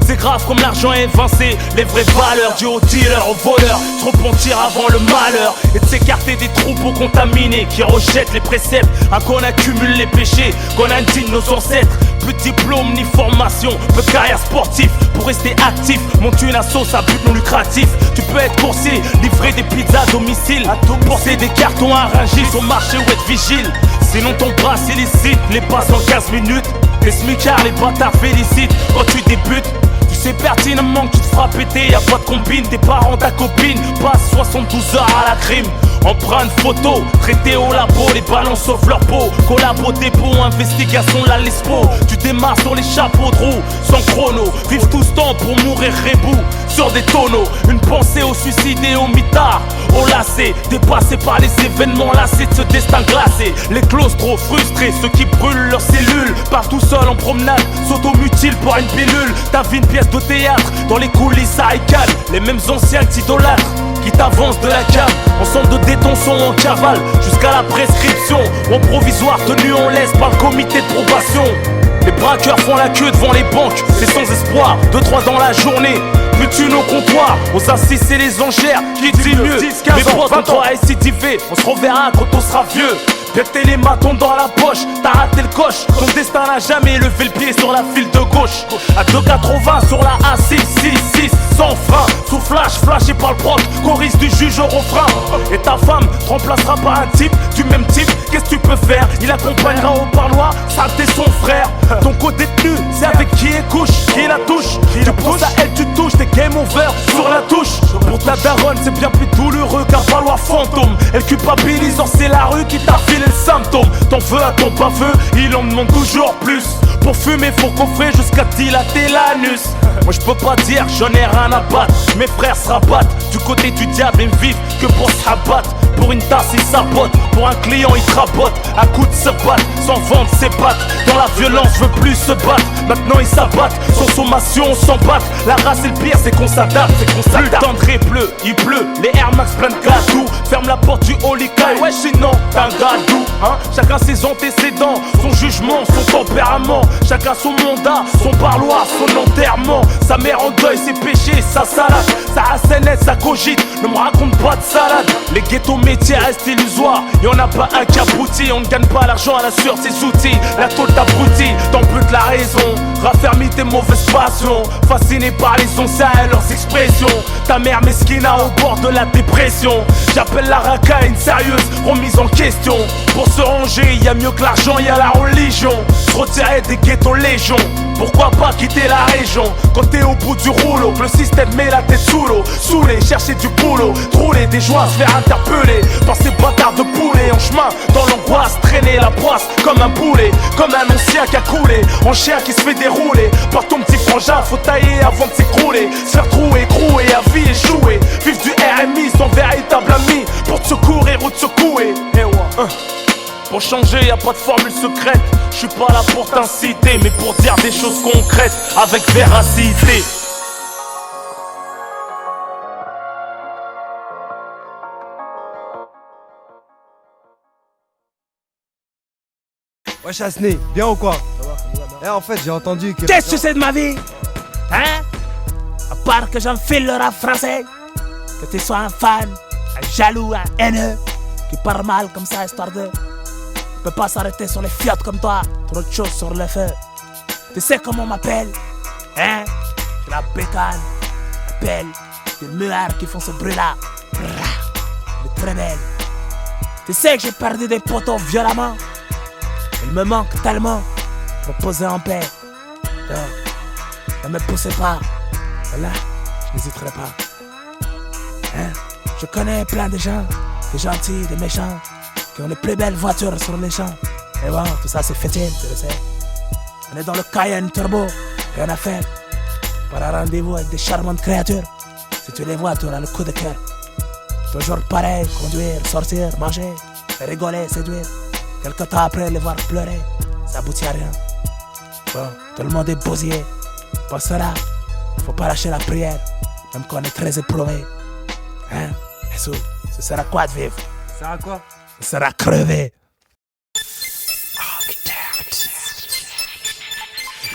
C'est grave comme l'argent est évincé, les vraies valeurs dues aux dealers, aux voleurs. Se repentir avant le malheur et de s'écarter des troupeaux contaminés qui rejettent les préceptes, à qu'on accumule les péchés, qu'on indigne nos ancêtres. Plus de diplôme ni formation, peu de carrière sportive. Pour rester actif, monte une assos à but non lucratif. Tu peux être coursier, livrer des pizzas à domicile, porter des cartons à Rungis au marché ou être vigile. Sinon ton bras illicite les passe en 15 minutes. Les smicards, les bâtards félicitent quand tu débutes. Tu sais pertinemment que tu te feras péter, y'a pas de combine, tes parents, ta copine passent 72 heures à la crime. Empreinte photo, traité au labo, les ballons sauf leur peau. Collabo, dépôt, investigation, la lespo. Tu démarres sur les chapeaux de roue, sans chrono. Vivent tout ce temps pour mourir rebou sur des tonneaux. Une pensée au suicide et au mitard, au lacet. Dépassés par les événements, lassés de ce destin glacé. Les claustros frustrés, ceux qui brûlent leurs cellules, partent tout seuls en promenade, s'automutilent pour une pilule. Ta vie une pièce de théâtre, dans les coulisses à Icad. Les mêmes anciens que t'idolâtres, qui t'avancent de la cave. Ensemble de détention en cavale, jusqu'à la prescription. En provisoire tenu en laisse par le comité de probation. Les braqueurs font la queue devant les banques, c'est sans espoir. 2-3 dans la journée, plus tu au comptoir. Aux assises et les enchères, qui dit mieux. 10-15 ans, potes, 20 ans à récidiver, on se reverra quand on sera vieux. Péter les matons dans la poche, t'as raté le coche. Ton destin n'a jamais levé le pied sur la file de gauche. À 2,80 sur la A666, sans frein. Sous flash, flashé par le proc, choriste du juge au refrain. Et ta femme te remplacera par un type du même type. Qu'est-ce que tu peux faire? Il accompagnera au parloir, ça t'est son frère. Ton co-détenu, c'est avec qui il couche, qui la touche. Tu penses à elle, tu touches, t'es game over sur la touche. Pour ta daronne, c'est bien plus douloureux qu'un parloir fantôme. Elle culpabilise, or c'est la rue qui t'a filé le symptôme. T'en veux à ton baveux, il en demande toujours plus. Pour fumer, faut coffrer jusqu'à dilater l'anus. Moi je peux pas dire, j'en ai rien à battre. Mes frères se rabattent du côté du diable et vivent que pour se rabattre. Pour une tasse il sabote, pour un client il trabote. À coups de se battre, sans vendre ses pattes. Dans la violence veut plus se battre, maintenant ils s'abattent. Sans sommation on s'en bat. La race et le pire c'est qu'on s'adapte, Plus le temps de pleut, il pleut, les Air Max plein de gâteaux. Ferme la porte du Holy Kai, ouais sinon t'es un gadou hein. Chacun ses antécédents, son jugement, son tempérament. Chacun son mandat, son parloir, son enterrement. Sa mère en deuil, ses péchés, sa salade. Sa assénette, sa cogite, ne me raconte pas de salade. Les ghettos métiers restent illusoires, y'en a pas un qui aboutit. On ne gagne pas l'argent à la sueur de ses outils. La tôle t'abrutit, t'en peux de la raison. Raffermis tes mauvaises passions, fasciné par les anciens et leurs expressions. Ta mère mesquina au bord de la dépression. J'appelle la racaille une sérieuse remise en question. Pour se ranger, y a mieux que l'argent, y a la religion. Se retirer des ghettos légion. Pourquoi pas quitter la région quand t'es au bout du rouleau, que le système met la tête sous l'eau. Saoulé, chercher du boulot, rouler des joies, se faire interpeller par ces bâtards de poulets. En chemin, dans l'angoisse, traîner la poisse comme un boulet, comme un ancien qui a coulé, en chien qui se fait dérouler par ton petit frangin. Faut tailler avant de s'écrouler, se faire trouer, crouer, à vie échouer. Vivre du RMI, son véritable ami, pour te secourir ou te secouer. Pour changer, y a pas de formule secrète. Je suis pas là pour t'inciter, mais pour dire des choses concrètes avec véracité. Ouais, Chasseney, bien ou quoi? Eh, en fait, j'ai entendu que... Qu'est-ce que tu sais de ma vie? Hein? À part que j'enfile le rap français, que tu sois un fan, un jaloux, un haineux, qui parle mal comme ça, histoire de... peut pas s'arrêter sur les fiottes comme toi, trop de choses sur le feu. Tu sais comment on m'appelle? Hein? J'ai la bécane, la pelle, des muards qui font ce bruit-là. Elle est très belle. Tu sais que j'ai perdu des potos violemment. Il me manque tellement. Reposer en paix. Ne me poussez pas. Là, je n'hésiterai pas. Hein? Je connais plein de gens, des gentils, des méchants, qui ont les plus belles voitures sur les champs. Et bon, tout ça c'est fétine, tu le sais. On est dans le Cayenne Turbo, rien à faire. Par un rendez-vous avec des charmantes créatures. Si tu les vois, tu auras le coup de cœur. Toujours pareil, conduire, sortir, manger, rigoler, séduire. Quelque temps après les voir pleurer, ça aboutit à rien. Bon, tout le monde est bousillé. Pour cela, faut pas lâcher la prière, même quand on est très éprouvé. Hein? Et ce sera quoi de vivre? Ça sert à quoi? Ça sera crevé.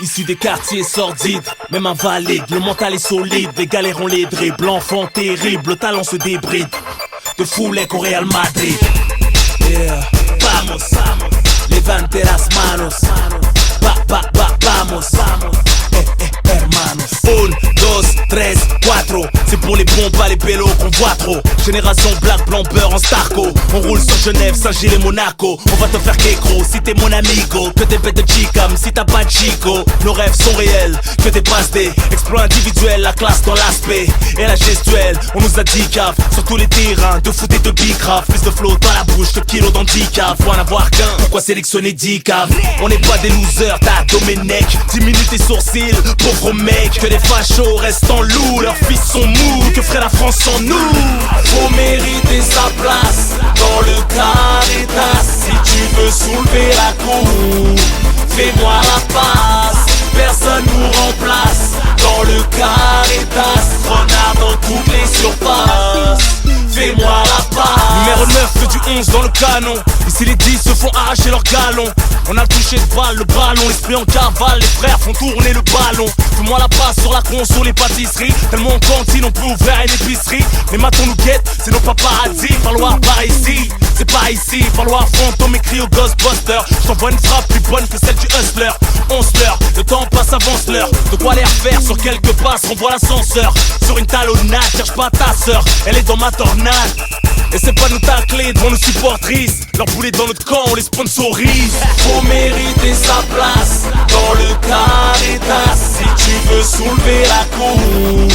Issu des quartiers sordides, même invalide, le mental est solide, les galères ont les dribbles, l'enfant terrible, le talent se débride, de fouler qu'au Real Madrid. Yeah. Vamos, levante las manos, vamos, hermanos. 1, 2, 3, 4, c'est pour les bons, pas les pélos qu'on voit trop. Génération black, blanc, beurre en Starco. On roule sur Genève, Saint-Gilles et Monaco. On va te faire kékro si t'es mon amigo. Que des bêtes de chicam si t'as pas de chico. Nos rêves sont réels, que des passes des exploits individuels, la classe dans l'aspect et la gestuelle. On nous a dit cave sur tous les terrains, de foot et de bicraft. Plus de flow dans la bouche que kilos d'handicap. Faut en avoir qu'un, pourquoi sélectionner 10 caves? On n'est pas des losers, t'as Domenech. Diminue tes sourcils, pauvre mec. Que les fachos restent en loup, leurs fils sont mous. Que ferait la France sans nous? Faut mériter sa place dans le Caritas. Si tu veux soulever la coupe, fais-moi la passe. Personne nous remplace dans le Caritas. Renard dans toutes les surfaces. Fais-moi la passe. Numéro 9, que du 11 dans le canon. Ici les 10 se font arracher leur galon. On a touché de balle, le ballon, l'esprit en cavale. Les frères font tourner le ballon. Fais-moi la passe sur la console, les pâtisseries. Tellement en cantine on peut ouvrir une épicerie. Les matons nous guettent, c'est nos paparazzis. Falloir par ici, c'est pas ici. Falloir fantôme écrit au Ghostbuster. J't'envoie une frappe plus bonne que celle du hustler. 11 l'heure, le temps passe, avance l'heure. De quoi les refaire sur quelques passes, renvoie l'ascenseur. Sur une talonnade, cherche pas ta sœur, elle est dans ma tornade. Et c'est pas nous tacler devant nos supportrices. Leur boulet dans notre camp, on les sponsorise. Faut mériter sa place dans le Caritas. Si tu veux soulever la coupe,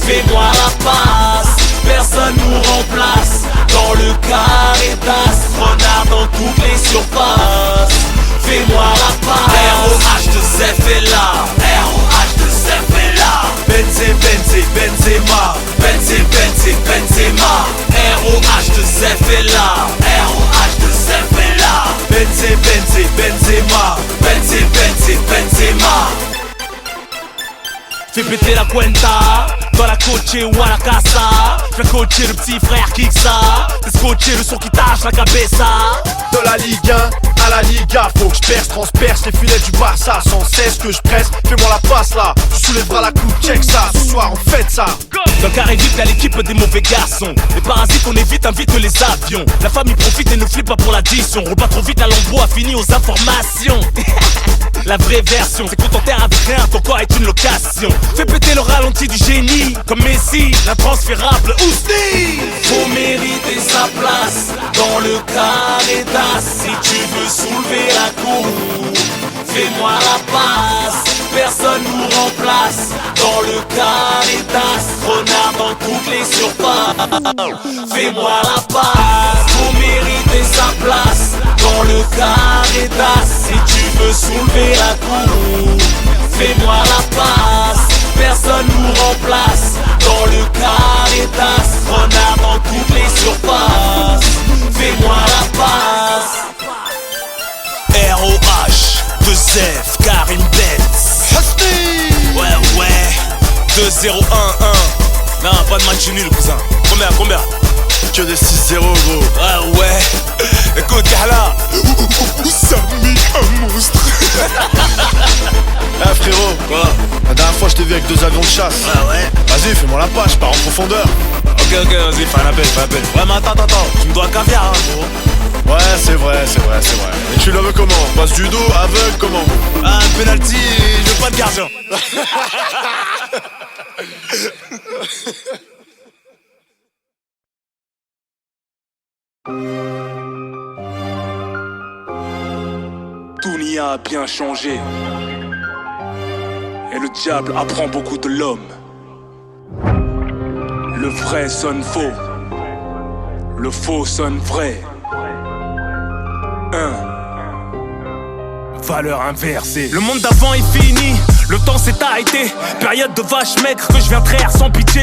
fais-moi la passe. Personne nous remplace dans le Caritas. Renard dans toutes les surfaces. Fais-moi la passe. ROH de Zef est là. ROH de Zef est là. Benzema. Benzema. ROH de Zef est là. ROH de Zef est là. Benzema. Fais péter la cuenta, dans la coche ou à la casa. Fais coacher le petit frère Kiksa. Fais scotcher le son qui tâche la cabeza. De la Ligue 1 à la Liga, faut que je perce, transperce les filets du Barça. Sans cesse que je presse, fais-moi la passe là. Tu soulèveras la coupe, check ça, ce soir on fête ça. Dans le carré vite, y'a l'équipe des mauvais garçons. Les parasites on évite, invite les avions. La famille profite et ne flippe pas pour l'addition. Roule pas trop vite, la lambeau a fini aux informations. La vraie version, c'est contenter avec rien, ton corps est une location. Fais péter le ralenti du génie, comme Messi, l'intransférable Ousni. Faut mériter sa place dans le Caritas. Si tu veux soulever la coupe, Fais-moi la passe, personne nous remplace. Dans le carré d'as, renard dans toutes les surfaces. Fais-moi la passe, pour mériter sa place. Dans le carré d'as, si tu veux soulever la coupe. Fais-moi la passe, personne nous remplace. Dans le carré d'as, renard dans toutes les surfaces. Fais-moi la passe. R.O.H. 2F, Karim Benz. Ouais 2-0-1-1. Non, pas de match nul cousin. Combien Que des 6-0 gros. Ah ouais. Écoute Kahla, Samy un monstre. Eh frérot, Quoi? la dernière fois je t'ai vu avec 2 avions de chasse. Ah ouais. Vas-y fais-moi la page, je pars en profondeur. Ok, vas-y, fais un appel. Ouais mais attends, tu me dois un caviar hein gros. Ouais c'est vrai. Et tu la veux comment? Passe du dos, aveugle, comment? Ah, un penalty, je veux pas de gardien. Dunia a bien changé. Et le diable apprend beaucoup de l'homme. Le vrai sonne faux. Le faux sonne vrai. Valeur inversée. Le monde d'avant est fini, le temps s'est arrêté. Période de vache maigre que je viens traire sans pitié.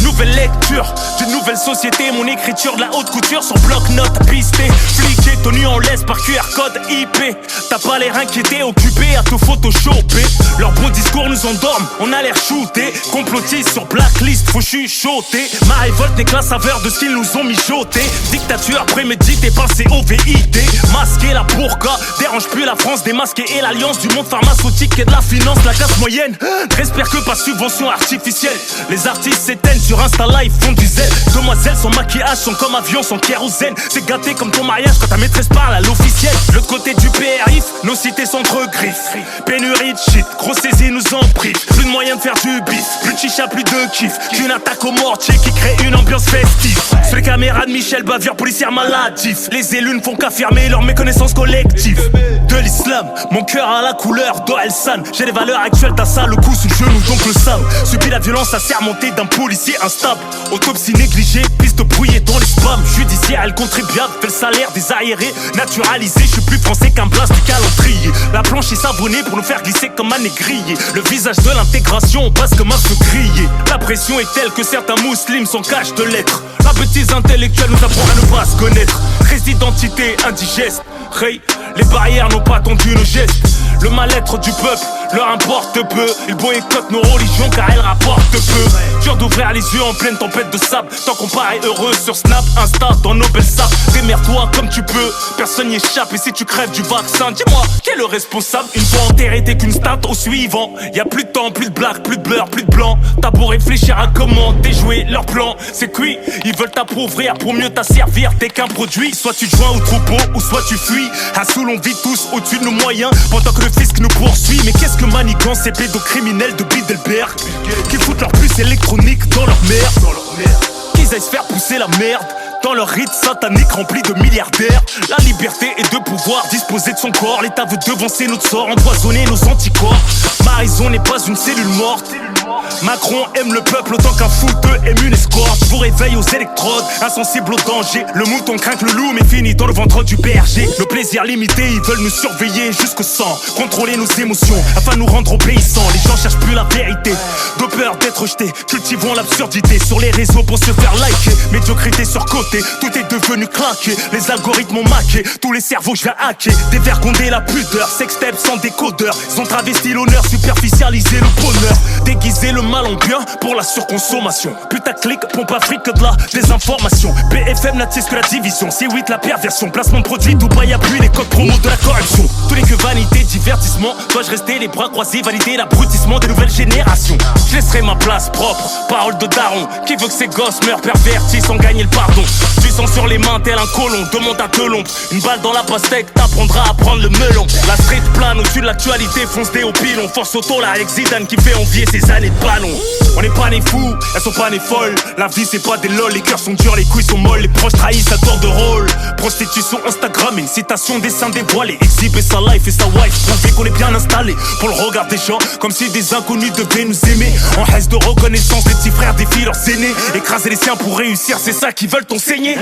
Nouvelle lecture d'une nouvelle société. Mon écriture de la haute couture sur bloc-notes pisté. Fliqué, tenu en laisse par QR code IP. T'as pas l'air inquiété, occupé à te photoshopper. Leurs beaux discours nous endorment, on a l'air shooté. Complotiste sur blacklist, faut chuchoter. Ma révolte n'est que la saveur de ce qu'ils nous ont mijoté. Dictature préméditée, pensée au VID. Masquer la burqa, dérange plus la France démasquée. Et l'alliance du monde pharmaceutique et de la finance, la classe moyenne. J'espère que pas subvention artificielle. Les artistes s'éteignent sur Insta Live, font du zèle. Demoiselles sans maquillage, sont comme avions sans kérosène. C'est gâté comme ton mariage quand ta maîtresse parle à l'officiel. L'autre côté du PRIF, nos cités sont entre griffes. Pénurie de shit, grosse saisie nous en prive. Plus de moyens de faire du bif, plus de chicha, plus de kiff. Qu'une attaque au mortier qui crée une ambiance festive. Sur les caméras de Michel Bavure, policière maladif. Les élus ne font qu'affirmer leur méconnaissance collective. De l'islam, mon cœur a la couleur d'Oelsan. J'ai les valeurs actuelles, t'as ça, le coup sous le genou, donc le sable. Subit la violence assermentée d'un policier instable. Autopsie négligée, piste brouillée dans les spams. Judiciaire, elle contribuable, fait le salaire des aérés. Naturalisé, je suis plus français qu'un blast du calendrier. La planche est savonnée pour nous faire glisser comme un négrier. Le visage de l'intégration, on passe comme un feu grillé. La pression est telle que certains musulmans s'en cachent de lettres. La bêtise intellectuelle nous apprend à ne pas se connaître. Résidentité indigeste, hey, les barrières n'ont pas attendu nos gestes. Le mal-être du peuple leur importe peu. Ils boycottent nos religions car elles rapportent peu. Dur d'ouvrir les yeux en pleine tempête de sable. Tant qu'on paraît heureux sur Snap, Insta, dans nos belles sapes. Démerde-toi comme tu peux, personne n'y échappe. Et si tu crèves du vaccin, dis-moi, qui est le responsable? Une fois enterré, t'es qu'une stat au suivant. Y'a plus de temps, plus de blagues, plus de beurre, plus de blanc. T'as beau réfléchir à comment déjouer leur plan. C'est cuit, ils veulent t'appauvrir pour mieux t'asservir. T'es qu'un produit, soit tu te joins au troupeau ou soit tu fuis. À Soul, on vit tous au-dessus de nos moyens pendant que le fisc nous poursuit. Mais qu'est-ce que manigance ces pédocriminels de Bilderberg qui foutent leur puce électronique dans leur merde. Qu'ils aillent se faire pousser la merde dans leur rite satanique rempli de milliardaires. La liberté est de pouvoir disposer de son corps. L'État veut devancer notre sort, empoisonner nos anticorps. Ma raison n'est pas une cellule morte. Macron aime le peuple autant qu'un fouteux aime une escorte. Je vous réveille aux électrodes, insensible au danger. Le mouton craint que le loup, mais finit dans le ventre du berger. Nos plaisirs limités, ils veulent nous surveiller jusqu'au sang. Contrôler nos émotions afin de nous rendre obéissants. Les gens cherchent plus la vérité, de peur d'être jetés. Cultivons l'absurdité sur les réseaux pour se faire liker. Médiocrité surcotée, tout est devenu claqué. Les algorithmes ont maqué, tous les cerveaux je viens hacker. Dévergonder la pudeur, sextape sans décodeur. Ils ont travesti l'honneur, superficialisé le bonheur. Déguiser le mal en bien pour la surconsommation. Putaclic, pompe Afrique de la désinformation. BFM n'attise que la division, C8 la perversion. Placement de produits, Dubaï appuie les codes promo de la corruption. Tous les que vanité, divertissement. Dois-je rester les bras croisés, valider l'abrutissement des nouvelles générations? Je laisserai ma place propre, parole de daron. Qui veut que ses gosses meurent pervertis sans gagner le pardon? Du sang sur les mains tel un colon, demande à Delon. Une balle dans la pastèque, t'apprendras à prendre le melon. La street plane au-dessus de l'actualité, fonce des au pilon. Force auto, la avec Zidane qui fait envier ses années de ballon. On n'est pas nés fous, elles sont pas nées folles. La vie c'est pas des lol, les cœurs sont durs, les couilles sont molles. Les proches trahissent à tour de rôle. Prostitution Instagram, citation, dessin dévoilé. Exhiber sa life et sa wife, prouver qu'on est bien installé. Pour le regard des gens, comme si des inconnus devaient nous aimer. En haisse de reconnaissance, les petits frères défient leurs aînés. Écraser les siens pour réussir, c'est ça qu'ils veulent t'enseigner.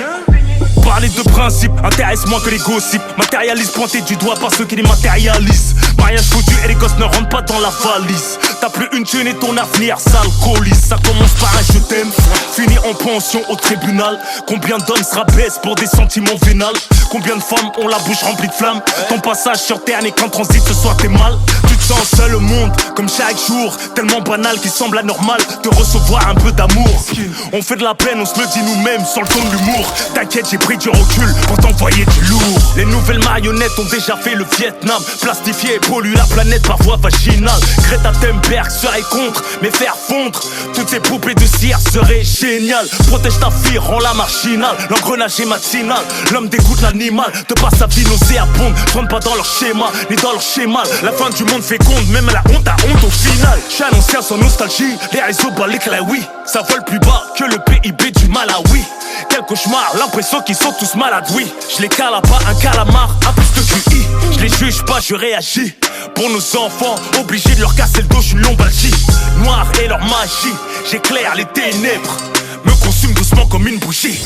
Parler de principes intéresse moins que les gossips. Matérialise pointé du doigt par ceux qui les matérialisent. Mariage foutu et les gosses ne rentrent pas dans la valise. T'as plus une thune et ton avenir s'alcoolise. Ça commence par un je t'aime, finit en pension au tribunal. Combien d'hommes se rabaissent pour des sentiments vénals? Combien de femmes ont la bouche remplie de flammes? Ton passage sur terre n'est qu'un transit, ce soir t'es mal. Tu te sens seul au monde, comme chaque jour. Tellement banal qu'il semble anormal de recevoir un peu d'amour. On fait de la peine, on se le dit nous-mêmes sur le ton de l'humour. T'inquiète, j'ai pris du recul pour t'envoyer du lourd. Les nouvelles marionnettes ont déjà fait le Vietnam. Plastifié et pollué la planète par voie vaginale. Greta Thunberg serait contre, mais faire fondre toutes ces poupées de cire serait génial. Protège ta fille, rends-la marginale. L'engrenage est matinal, l'homme dégoûte l'animal. De par sa vie nauséabonde, rentre pas dans leur schéma, ni dans leur schéma. La fin du monde féconde, même la honte a honte au final. Je suis un ancien sans nostalgie, les réseaux balent l'éclat, oui. Ça vole plus bas que le PIB du Malawi. Quel cauchemar, l'impression qu'ils sont tous malades, oui. Je les cala pas, un calamar, à plus de QI. Je les juge pas, je réagis. Pour nos enfants, obligés de leur casser le dos, j'suis une lombalgie. Noir et leur magie, j'éclaire les ténèbres. Me consume doucement comme une bougie.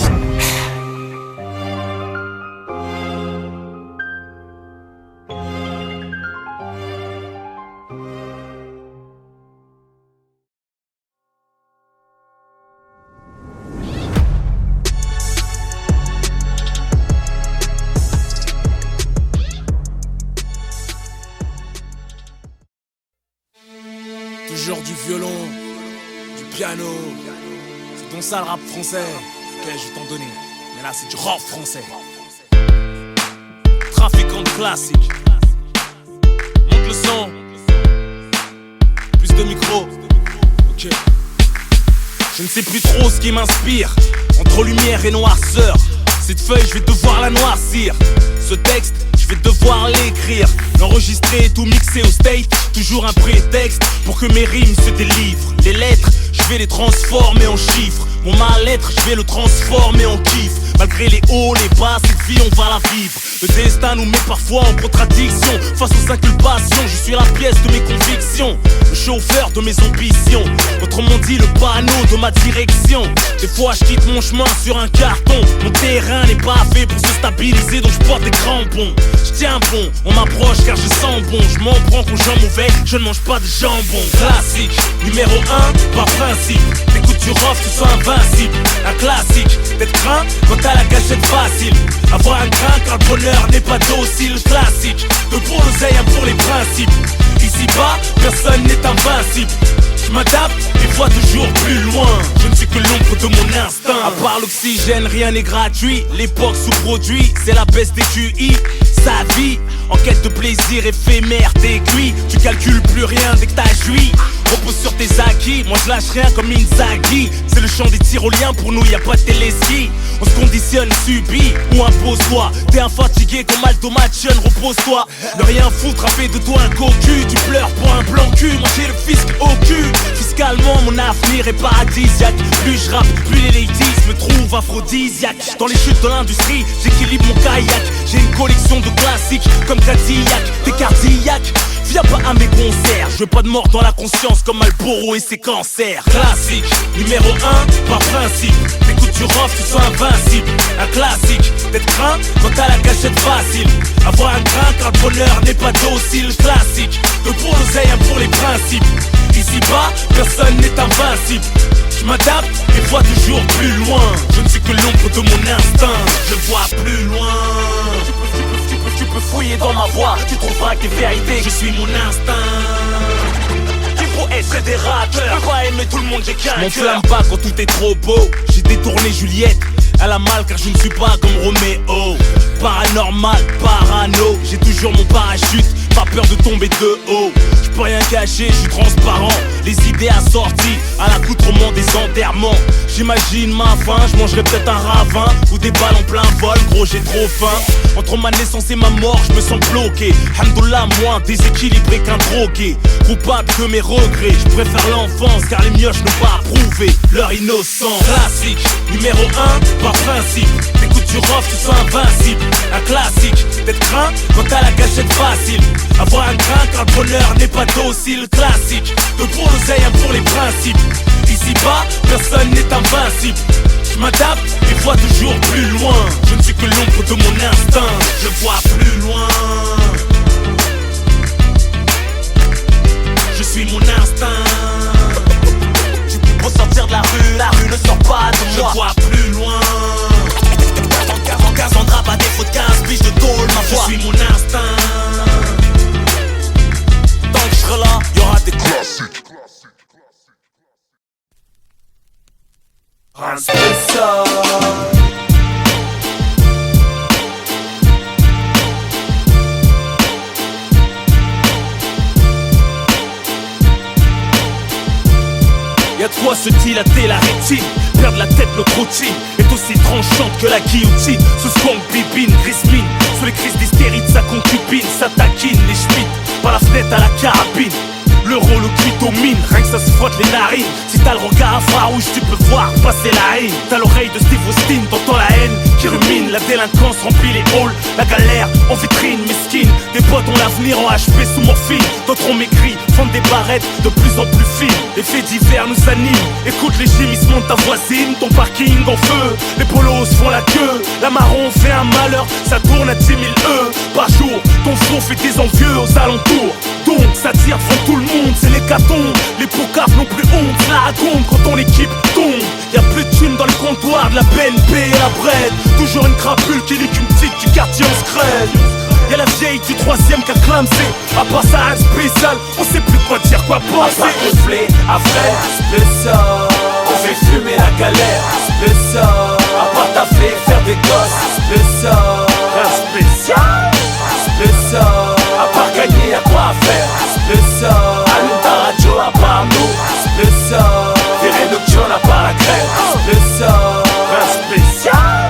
Toujours du violon, du piano. C'est ton sale rap français. Ok, je vais t'en donner. Mais là, c'est du rap français. Trafiquant de classique. Monte le son. Plus de micro. Ok. Je ne sais plus trop ce qui m'inspire. Entre lumière et noirceur. Cette feuille, je vais devoir la noircir. Ce texte, je vais devoir l'écrire, l'enregistrer et tout mixer au stage. Toujours un prétexte pour que mes rimes se délivrent. Les lettres, je vais les transformer en chiffres. Mon mal-être, je vais le transformer en kiff. Malgré les hauts, les bas, cette vie on va la vivre. Le destin nous met parfois en contradiction. Face aux inculpations, je suis la pièce de mes convictions, le chauffeur de mes ambitions, autrement dit le panneau de ma direction. Des fois je quitte mon chemin sur un carton. Mon terrain n'est pas fait pour se stabiliser, donc je porte des crampons. Je tiens bon, on m'approche car je sens bon. Je m'en prends qu'on j'en mauvais, je ne mange pas de jambon. Classique, numéro 1, par principe. T'écoutes du rough, tu sois invincible. Un classique, d'être craint quand t'as la gâchette facile. Avoir un grain car le bonheur n'est pas docile. Classique, de pour l'oseille, un pour les principes. Ici-bas, personne n'est invincible. Je m'adapte et vois toujours plus loin. Je ne suis que l'ombre de mon instinct. À part l'oxygène, rien n'est gratuit. L'époque sous-produit, c'est la baisse des QI. Sa vie, en quête de plaisir éphémère, t'es cuit. Tu calcules plus rien dès que t'as joui. Repose sur tes acquis, moi je lâche rien comme Inzaghi. C'est le chant des tyroliens, pour nous y a pas de téléski. On se conditionne, subit ou impose-toi. T'es infatigué comme Aldo Machon, repose-toi. Ne rien foutre, a fait de toi un cocu. Tu pleures pour un blanc cul, moi j'ai le fisc au cul. Fiscalement mon avenir est paradisiaque. Plus je rappe, plus les ladies me trouvent aphrodisiaque. Dans les chutes de l'industrie, j'équilibre mon kayak. J'ai une collection de classiques comme Cadillac. T'es cardiaque, viens pas à mes concerts. Je veux pas de mort dans la conscience comme Malboro et ses cancers. Classique, numéro 1, par principe. T'écoutes du rough, tu sois invincible. Un classique, d'être craint quand t'as la gâchette facile. Avoir un grain car le bonheur n'est pas docile. Classique, de pour l'oseille, un pour les principes. Ici-bas, personne n'est invincible. Je m'adapte et vois toujours plus loin. Je ne suis que l'ombre de mon instinct. Je vois plus loin. Tu peux fouiller dans ma voix, tu trouveras que des vérités. Je suis mon instinct. Il faut être fédérateur. Je peux pas aimer tout le monde, j'ai qu'un cœur. M'enflamme pas quand tout est trop beau. J'ai détourné Juliette, elle a mal car je ne suis pas comme Roméo. Paranormal, parano, j'ai toujours mon parachute. pas peur de tomber de haut. J'peux rien cacher, j'suis transparent. Les idées assorties à l'accoutrement des enterrements. J'imagine ma fin, j'mangerai peut-être un ravin ou des balles en plein vol, gros j'ai trop faim. Entre ma naissance et ma mort, j'me sens bloqué. Hamdoullah, moins déséquilibré qu'un drogué. Coupable que mes regrets, j'préfère l'enfance car les mioches n'ont pas approuvé leur innocence. Classique, numéro 1, par principe. T'écoutes du rough, tu sens invincible. Un classique, d'être craint quand t'as la gâchette facile. Avoir un grain car le bonheur n'est pas docile. Classique, de pour l'oseille, un pour les principes. Ici-bas, personne n'est invincible. Je m'adapte et vois toujours plus loin. Je ne suis que l'ombre de mon instinct. Je vois plus loin. Je suis mon instinct. Pour sortir de la rue ne sort pas de moi. Je vois plus loin. En Cassandra, pas défaut de 15 piges de tôle, ma voix. Je suis mon instinct. Tant que je serai là, y'aura des classiques. Un spécial. Y'a de quoi se dilater la rétine. Perdre la tête, notre routine est aussi tranchante que la guillotine. Ce swank bibine, grismine. Sous les crises d'hystérie de sa concubine, ça taquine les schmitts. Par la fenêtre à la carabine. Le rôle au clitomine, rien que ça se frotte les narines. Si t'as le regard farouche, tu peux voir passer la haine. T'as l'oreille de Steve Austin, t'entends la haine qui rumine. La délinquance remplit les halls, la galère en vitrine, mesquine. Des potes ont l'avenir en HP sous morphine. D'autres ont maigri, vendent des barrettes de plus en plus fines. Les faits divers nous animent, écoute les gémissements de ta voisine. Ton parking en feu, les polos font la queue. La marron fait un malheur, ça tourne à 10 000 par jour. Ton four fait des envieux aux alentours. Donc ça tire devant tout le monde, c'est l'hécatombe. Les poucaves n'ont plus honte, ça raconte quand ton équipe tombe. Y'a plus de thunes dans le comptoir de la BNP et la Bred. Toujours une crapule qui nique une petite du quartier en scred. Y'a la vieille du 3ème qui a clamsé. À part ça, un spécial, on sait plus quoi dire, quoi penser. À part gonfler, à vrai, spécial. On fait fumer la galère, spécial. À part taffer, faire des gosses, spécial. Un spécial, spécial. À part gagner, y'a quoi à faire, spécial. Allume ta radio, à part nous, spécial. Virée nocturne, à part la grève, spécial. un spécial,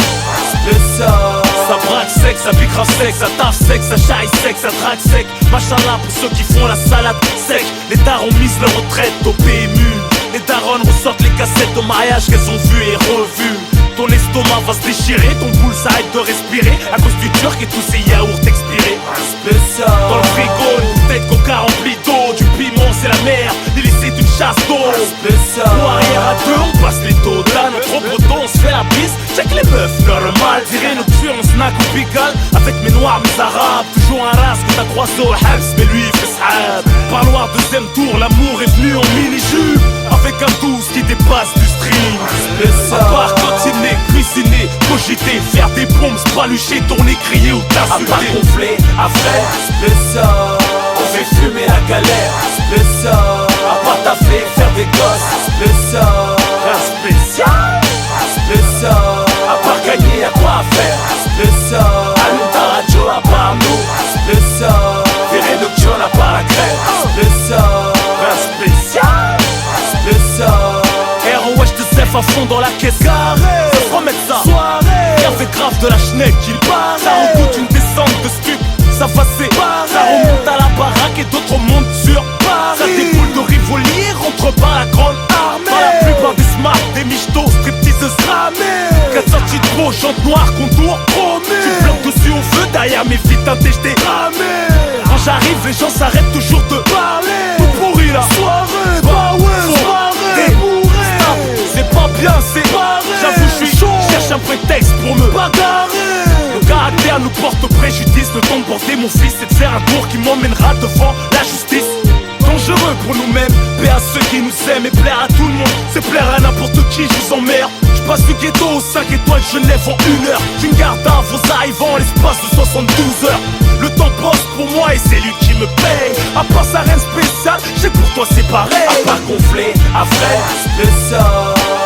spécial. ça braque sec, ça bicrave sec, ça taffe sec, ça chaille sec, ça drague sec. Machallah pour ceux qui font la salade sec. Les darons misent leur retraite au PMU. Les darons ressortent les cassettes de mariage qu'elles ont vues et revues. Ton estomac va se déchirer, ton boule s'arrête de respirer à cause du turc et tous ces yaourts expirés. Spécial. Dans le frigo, une bouteille de coca remplie d'eau. Du piment c'est la mer, les lycées d'une chasse d'eau. Spécial. Nous arrière à deux, on passe les taux. Là notre breton, on se fait la bise. Check les meufs, normal. Tirer nocturne, on snack ou pigal. Avec mes noirs, mes arabes. Toujours un race que t'as croisé au Habs, mais lui il fait sahab. Parloir deuxième tour, l'amour est venu en mini-jupe. Avec un 12 qui dépasse du stream. Spécial. À part cantiner, cuisiner, cogiter, faire des bombes, spalucher, tourner, crier ou À part t'insulter. gonfler, à vrai, spécial. On fait fumer la galère, spécial. À part taffer, faire des gosses, spécial. Un spécial, Spécial. À part gagner, y'a quoi à faire, spécial. Allume ta radio, à part nous, spécial. Virée nocturne, à part la grève, spécial. un spécial. Spécial. ROH de Zef à fond dans la caisse. Carré, ça se remet ça. Soirée, y avait grave de la schneck, il paraît. Ça recoute une descente de stup, ça passait. Ça remonte à la baraque et d'autres montent sur Paris. Ça découle de Rivolier, rentre par la grande armée. Par la plupart des smart, des michtos, stripteaseuses ramées. 4 sorties de beau, chante noir, contour chromé. Tu bloques dessus au feu, derrière mes vies teintes j't'ai ramé. Quand j'arrive, les gens s'arrêtent toujours de parler. Tout pourri là, soirée, bah ouais, soirée, stop, c'est pas bien, c'est barré. J'avoue, je suis chaud, cherche un prétexte pour me bagarrer. Le caractère nous porte préjudice. Le temps de porter mon fils, c'est de faire un tour qui m'emmènera devant la justice. Dangereux pour nous-mêmes, paix à ceux qui nous aiment. Et plaire à tout le monde, c'est plaire à n'importe qui, je vous emmerde. Je passe du ghetto aux 5 étoiles Genève en 1 heure. J'ai une garde à vos arrivants en l'espace de 72 heures. Le temps bosse pour moi et c'est lui qui me paye. À part ça rien de spécial, j'ai pour toi c'est pareil. À part gonfler, à vrai, spécial.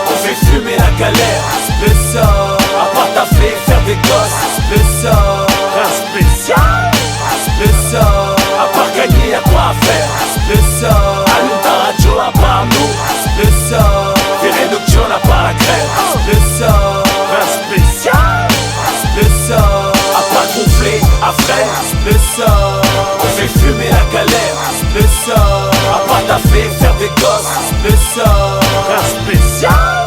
On fait fumer la galère, spécial. À part taffer, faire des gosses, spécial. Un spécial, Spécial. À spécial. À pas taffer, faire des gosses, spécial. Un spécial,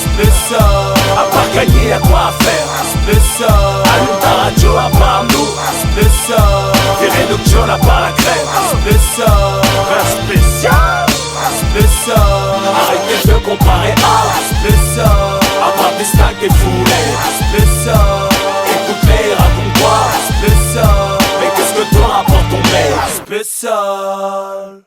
spécial. À part gagner, y'a quoi à faire, spécial. Allume ta radio, à part nous, spécial. Virée nocturne, à part la crème, spécial. Un spécial, spécial. Arrêtez de comparer à spécial. À part des stacks, des foulées, spécial. Écoute-les, raconte-moi, spécial. Mais qu'est-ce que toi rapporte ton mec, spécial.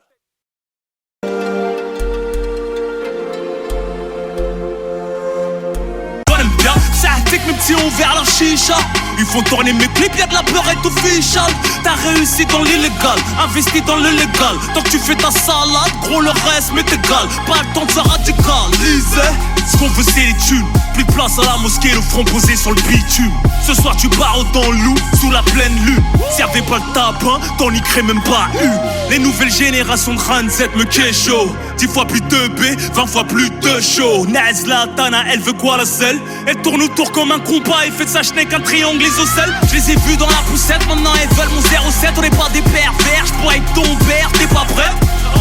Mes petits ont ouvert leur chicha. Ils font tourner mes clips, y'a de la beurette official. T'as réussi dans l'illégal, investi dans le légal. Tant que tu fais ta salade, gros le reste m'est égal. Pas le temps de se radicaliser. Ce qu'on veut c'est les thunes. Plus de place à la mosquée, le front posé sur le bitume. Ce soir tu barres dans le loup, sous la pleine lune. S'il y avait pas le tapin, t'en niquerais même pas une. Les nouvelles générations de Ranzet me kécho. 10 fois plus de B, 20 fois plus de show. Naz la Tana, elle veut quoi la selle? Elle tourne autour comme un compas et fait de sa schneck un triangle isocèle. Je les ai vus dans la poussette, maintenant elles veulent mon 07. On n'est pas des pervers, j'pourrais être ton père, t'es pas prêt?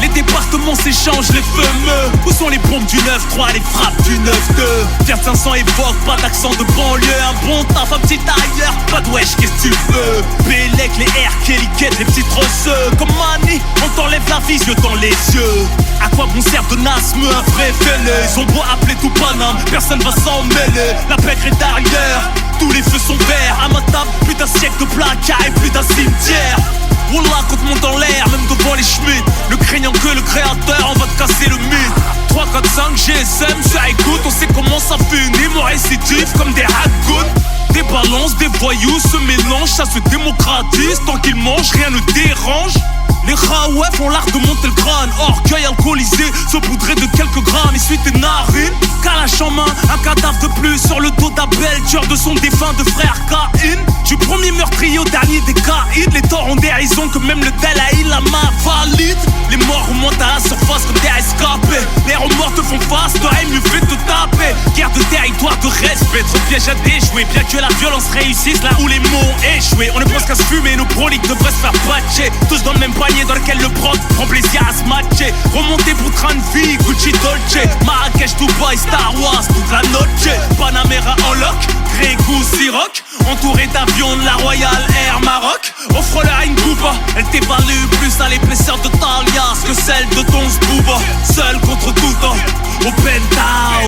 Les départements s'échangent les fameux. Où sont les bombes du 9-3, les frappes du 9-2? Fiat 500 évoque, pas d'accent de banlieue. Un bon taf, un petit tailleur, pas de wesh, qu'est-ce que tu veux? Bélec, les R, Kelly-Quette, les petits trosseux. Comme Mani, on t'enlève la vision dans les yeux. À quoi bon sert de Nasme, un vrai fêlé? Ils ont beau appeler tout Paname, personne va s'en mêler. La pègre est derrière, tous les feux sont verts. À ma table, plus d'un siècle de placard et plus d'un cimetière. Wallah, quand monte en l'air, même devant les schmitts. Le craignant que le créateur, on va te casser le mythe. 3, 4, 5, GSM, ça écoute. On sait comment ça finit, mon récidive comme des hagouts. Des balances, des voyous se mélangent, ça se démocratise. Tant qu'ils mangent, rien ne dérange. Les Raouef font l'art de monter le crâne. Orgueil alcoolisé, saupoudré de quelques grammes. Essuie tes narines, calache en main. Un cadavre de plus sur le dos d'Abel, tueur de son défunt de frère Caïn. Du premier meurtrier au dernier des Caïds. Les torts ont des raisons que même le Dalai Lama valide. Les morts remontent à la surface comme des escapés. Les remords te font face, t'aurais mieux fait de te taper. Guerre de territoire, de respect, trop piège à déjouer. Bien que la violence réussisse là où les mots ont échoué. On ne pense qu'à se fumer, nos proliques devraient se faire patcher. Tous dans le même panier dans lequel le prod prend plaisir à se matcher. Remonter pour train de vie, Gucci Dolce, Marrakech, Dubaï, Star Wars, toute la noche. Panamera en loc, Grégou, Siroc. Entouré d'avions de la Royal Air Maroc. Offre-leur une coupa, elle t'évalue plus à l'épaisseur de Talias que celle de ton Zbouba. Seul contre tout temps, au penthouse.